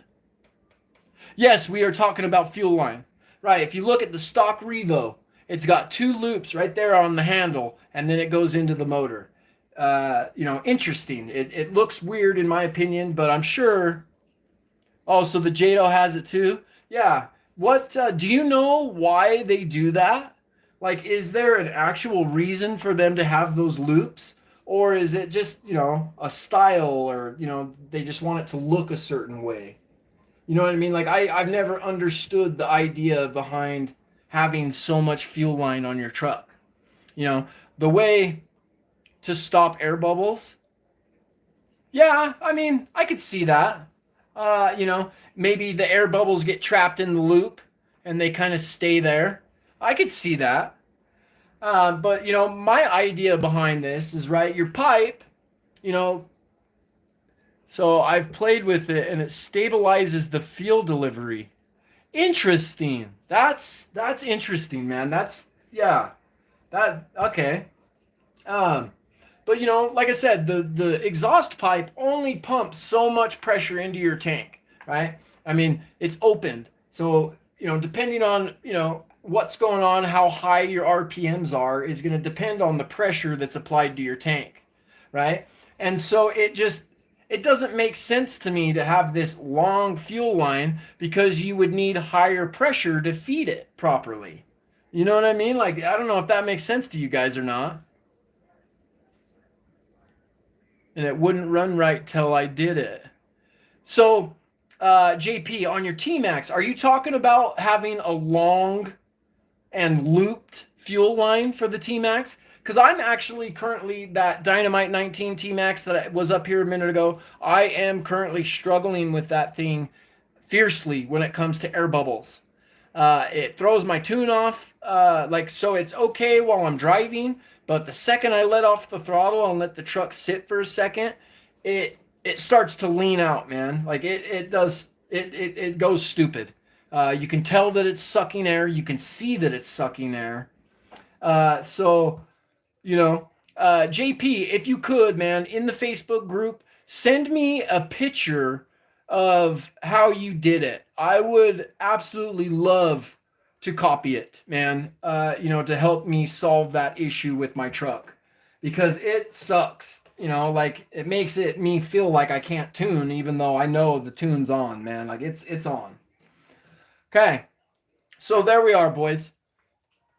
Yes, we are talking about fuel line. Right, if you look at the stock Revo, it's got two loops right there on the handle, and then it goes into the motor. You know, interesting. It looks weird in my opinion, but I'm sure. Oh, so the Jado has it too? Yeah. What, do you know why they do that? Like, is there an actual reason for them to have those loops? Or is it just, you know, a style, or, you know, they just want it to look a certain way? You know what I mean? Like, I've never understood the idea behind having so much fuel line on your truck. You know, the way to stop air bubbles. Yeah, I mean, I could see that. You know, maybe the air bubbles get trapped in the loop and they kind of stay there. I could see that. But you know, my idea behind this is, right, your pipe, you know, so I've played with it and it stabilizes the fuel delivery. Interesting. That's interesting, man. That's, yeah. That, okay. Um but you know, like I said, the exhaust pipe only pumps so much pressure into your tank, right? I mean, it's opened. So, you know, depending on, you know, what's going on, how high your RPMs are, is going to depend on the pressure that's applied to your tank, right? And so it doesn't make sense to me to have this long fuel line, because you would need higher pressure to feed it properly. You know what I mean? Like, I don't know if that makes sense to you guys or not. And it wouldn't run right till I did it. So, JP, on your T-Max, are you talking about having a long and looped fuel line for the T-Max? Because I'm actually currently, that Dynamite 19 T-Max that was up here a minute ago, I am currently struggling with that thing fiercely when it comes to air bubbles. It throws my tune off, like, so it's okay while I'm driving, but the second I let off the throttle and let the truck sit for a second, it starts to lean out, man. Like, it does, it goes stupid. You can tell that it's sucking air. You can see that it's sucking air. So, you know, JP, if you could, man, in the Facebook group, send me a picture of how you did it. I would absolutely love to copy it, man, you know, to help me solve that issue with my truck, because it sucks. You know, like, it makes me feel like I can't tune, even though I know the tune's on, man. Like, it's on. Okay. So there we are, boys.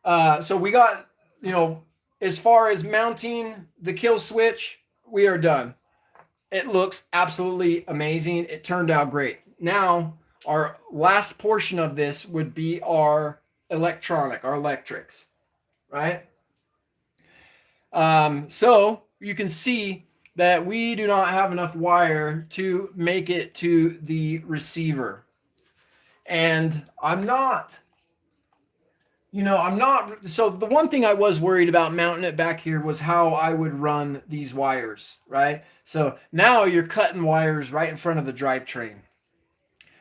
So we got, you know, as far as mounting the kill switch, we are done. It looks absolutely amazing. It turned out great. Now, our last portion of this would be our electrics, right? So you can see that we do not have enough wire to make it to the receiver. And I'm not, so the one thing I was worried about mounting it back here was how I would run these wires, right? So now you're cutting wires right in front of the drivetrain,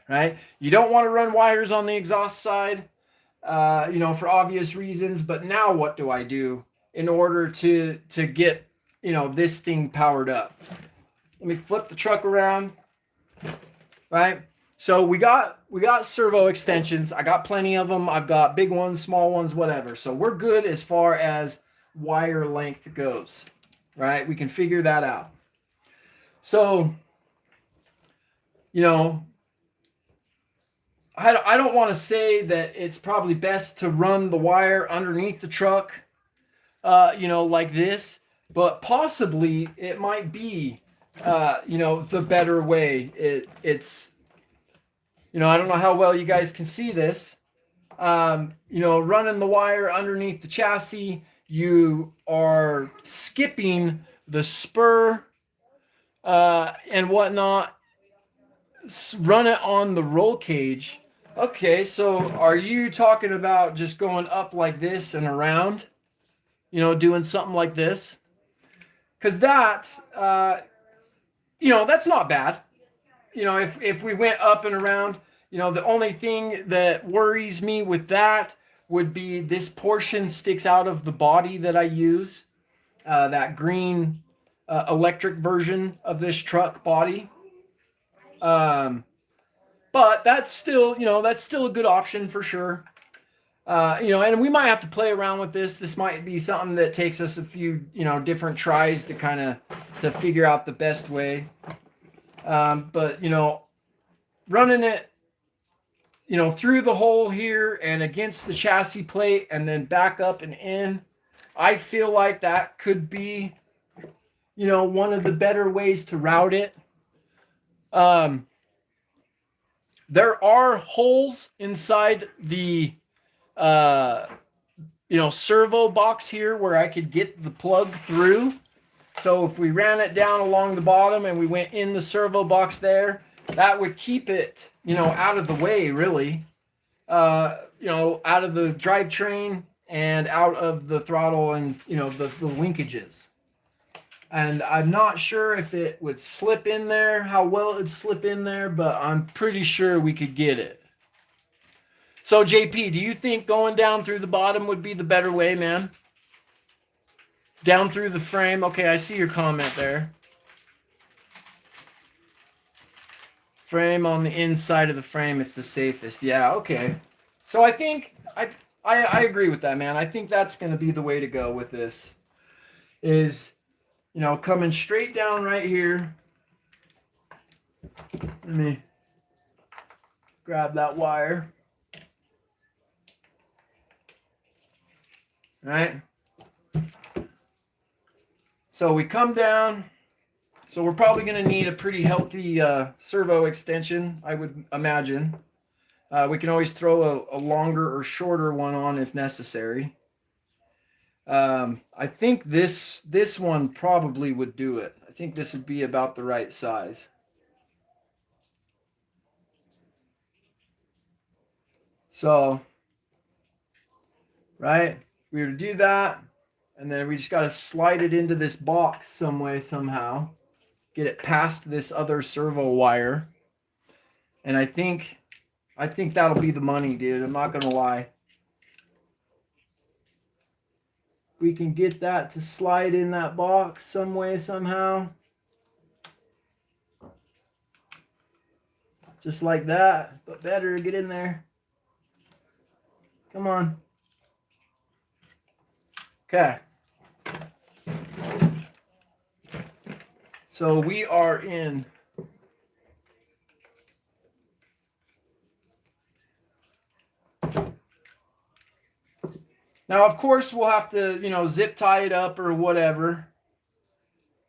right? You don't want to run wires on the exhaust side, for obvious reasons. But now what do I do in order to get, this thing powered up? Let me flip the truck around, right? So we got servo extensions. I got plenty of them. I've got big ones, small ones, whatever. So we're good as far as wire length goes, right? We can figure that out. So, I don't want to say that it's probably best to run the wire underneath the truck, like this, but possibly it might be, the better way. It's, I don't know how well you guys can see this. Running the wire underneath the chassis, you are skipping the spur and whatnot. Run it on the roll cage. Okay, so are you talking about just going up like this and around? Doing something like this? Because that, that's not bad. If we went up and around, the only thing that worries me with that would be this portion sticks out of the body that I use, that green electric version of this truck body. But that's still a good option for sure. And we might have to play around with this. This might be something that takes us a few, different tries to figure out the best way. But running it, through the hole here and against the chassis plate and then back up and in, I feel like that could be, one of the better ways to route it. There are holes inside the, servo box here where I could get the plug through. So if we ran it down along the bottom and we went in the servo box there, that would keep it, out of the way, really. Out of the drivetrain and out of the throttle and, the linkages. And I'm not sure if it would slip in there, how well it would slip in there, but I'm pretty sure we could get it. So, JP, do you think going down through the bottom would be the better way, man? Down through the frame? Okay, I see your comment there. Frame on the inside of the frame, it's the safest. Yeah, okay. So I think, I agree with that, man. I think that's going to be the way to go with this. Is... coming straight down right here. Let me grab that wire. Right? So we come down. So we're probably going to need a pretty healthy servo extension, I would imagine. We can always throw a longer or shorter one on if necessary. I think this one probably would do it. I think this would be about the right size. So, right, we would do that, and then we just got to slide it into this box some way, somehow. Get it past this other servo wire. And I think that'll be the money, dude. I'm not going to lie. We can get that to slide in that box some way, somehow. Just like that, but better. Get in there. Come on. Okay. So we are in. Now, of course, we'll have to, zip tie it up or whatever,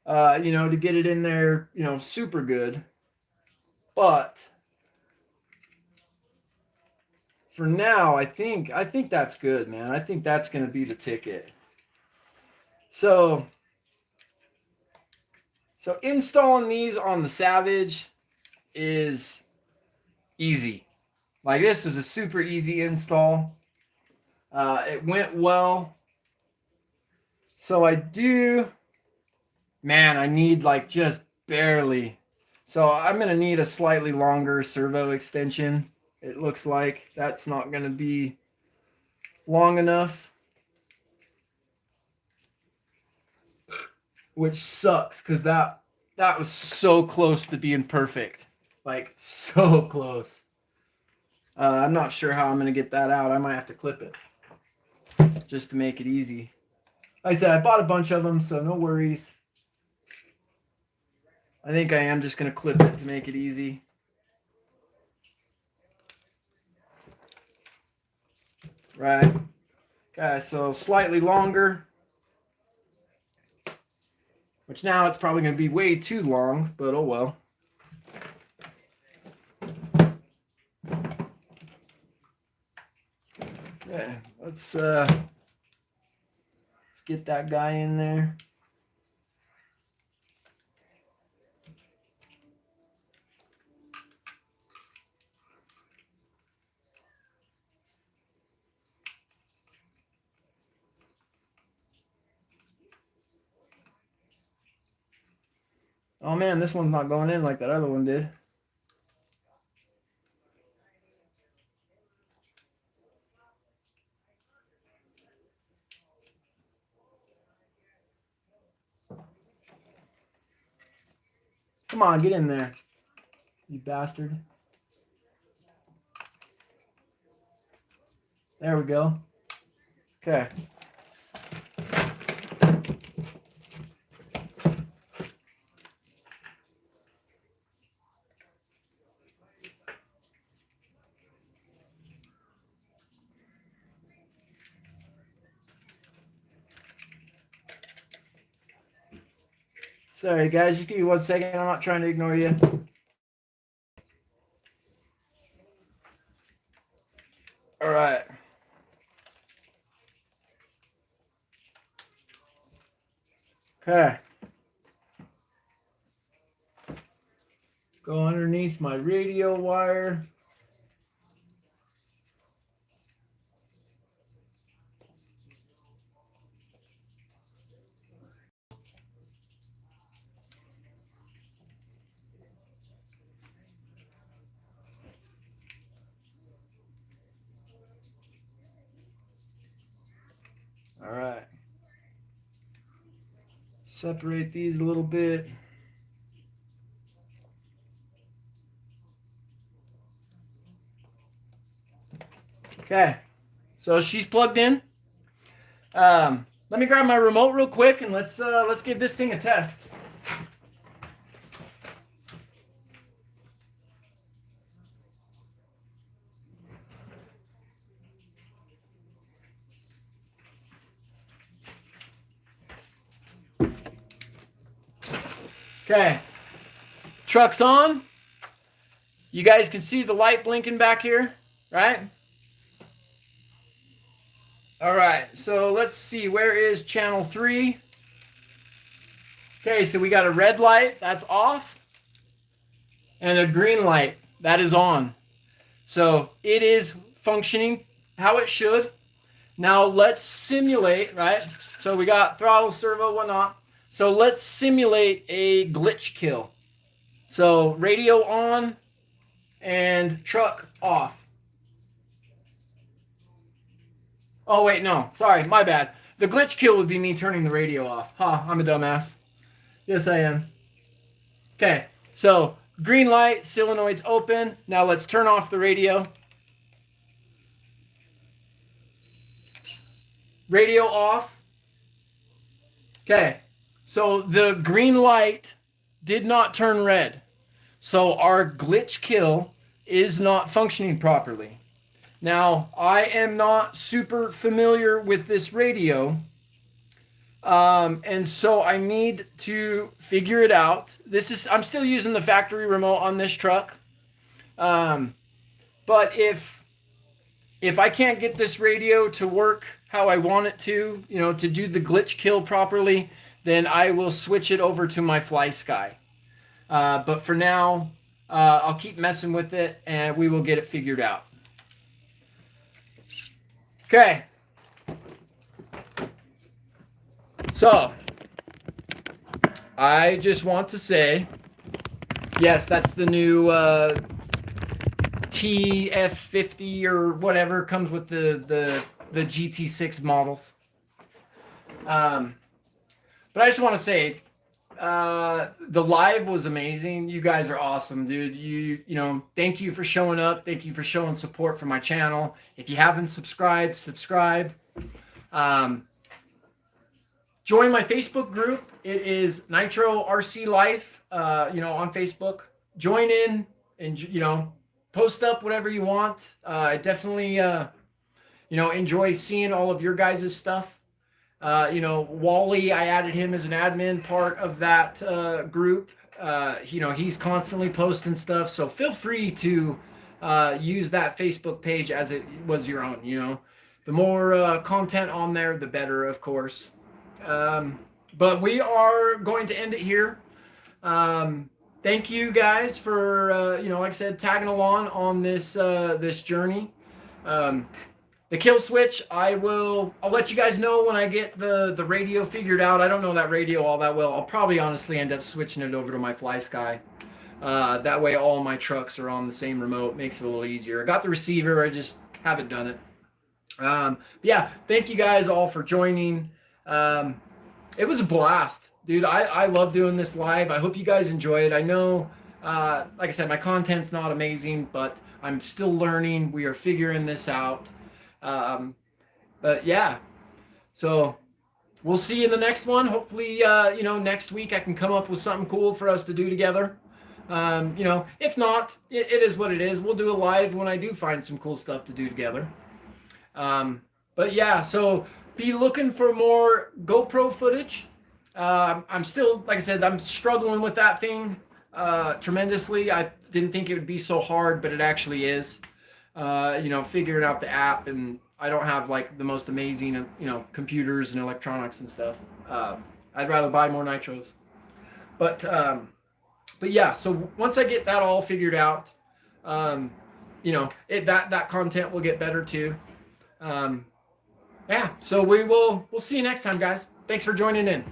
to get it in there, super good. But for now, I think that's good, man. I think that's going to be the ticket. So installing these on the Savage is easy. Like, this was a super easy install. It went well. So I need like just barely. So I'm going to need a slightly longer servo extension. It looks like that's not going to be long enough. Which sucks, because that was so close to being perfect. Like, so close. I'm not sure how I'm going to get that out. I might have to clip it just to make it easy. Like I said, I bought a bunch of them, so no worries. I think I am just going to clip it to make it easy. Right. Okay, so slightly longer. Which now it's probably going to be way too long, but oh well. Yeah, let's get that guy in there. Oh man, this one's not going in like that other one did. Come on, get in there, you bastard. There we go. Okay. Sorry, guys. Just give me 1 second. I'm not trying to ignore you. All right. Okay. Go underneath my radio wire. All right. Separate these a little bit. Okay. So she's plugged in. Let me grab my remote real quick and let's give this thing a test. Okay. Truck's on. You guys can see the light blinking back here, right? All right, so let's see. Where is channel 3? Okay, so we got a red light, that's off, and a green light, that is on. So it is functioning how it should. Now let's simulate, right? So we got throttle, servo, whatnot. So let's simulate a glitch kill. So radio on and truck off. Oh, wait, no. Sorry, my bad. The glitch kill would be me turning the radio off. I'm a dumbass. Yes, I am. Okay, so green light, solenoid's open. Now let's turn off the radio. Radio off. Okay, so the green light did not turn red. So our glitch kill is not functioning properly. Now, I am not super familiar with this radio, and so I need to figure it out. I'm still using the factory remote on this truck, but if if I can't get this radio to work how I want it to, to do the glitch kill properly, then I will switch it over to my Fly Sky. But for now, I'll keep messing with it and we will get it figured out. Okay. So, I just want to say, yes, that's the new TF50 or whatever, comes with the GT6 models. But I just want to say, the live was amazing. You guys are awesome, dude. Thank you for showing up. Thank you for showing support for my channel. If you haven't subscribed, subscribe. Join my Facebook group. It is Nitro RC Life, on Facebook. Join in and, post up whatever you want. I definitely, enjoy seeing all of your guys' stuff. Wally, I added him as an admin part of that group. He's constantly posting stuff. So feel free to use that Facebook page as it was your own, The more content on there, the better, of course. But we are going to end it here. Thank you guys for, like I said, tagging along on this journey. The kill switch, I'll let you guys know when I get the radio figured out. I don't know that radio all that well. I'll probably honestly end up switching it over to my Fly Sky. That way all my trucks are on the same remote. Makes it a little easier. I got the receiver. I just haven't done it. Yeah, thank you guys all for joining. It was a blast. Dude, I love doing this live. I hope you guys enjoy it. I know, like I said, my content's not amazing, but I'm still learning. We are figuring this out. But yeah, so we'll see you in the next one. Hopefully, next week I can come up with something cool for us to do together. If not, it is what it is. We'll do a live when I do find some cool stuff to do together. But yeah, so be looking for more GoPro footage. I'm still, like I said, I'm struggling with that thing tremendously. I didn't think it would be so hard, but it actually is. Figuring out the app, and I don't have like the most amazing, computers and electronics and stuff. I'd rather buy more nitros. But yeah, so once I get that all figured out, that content will get better too. Yeah, so we'll see you next time, guys. Thanks for joining in.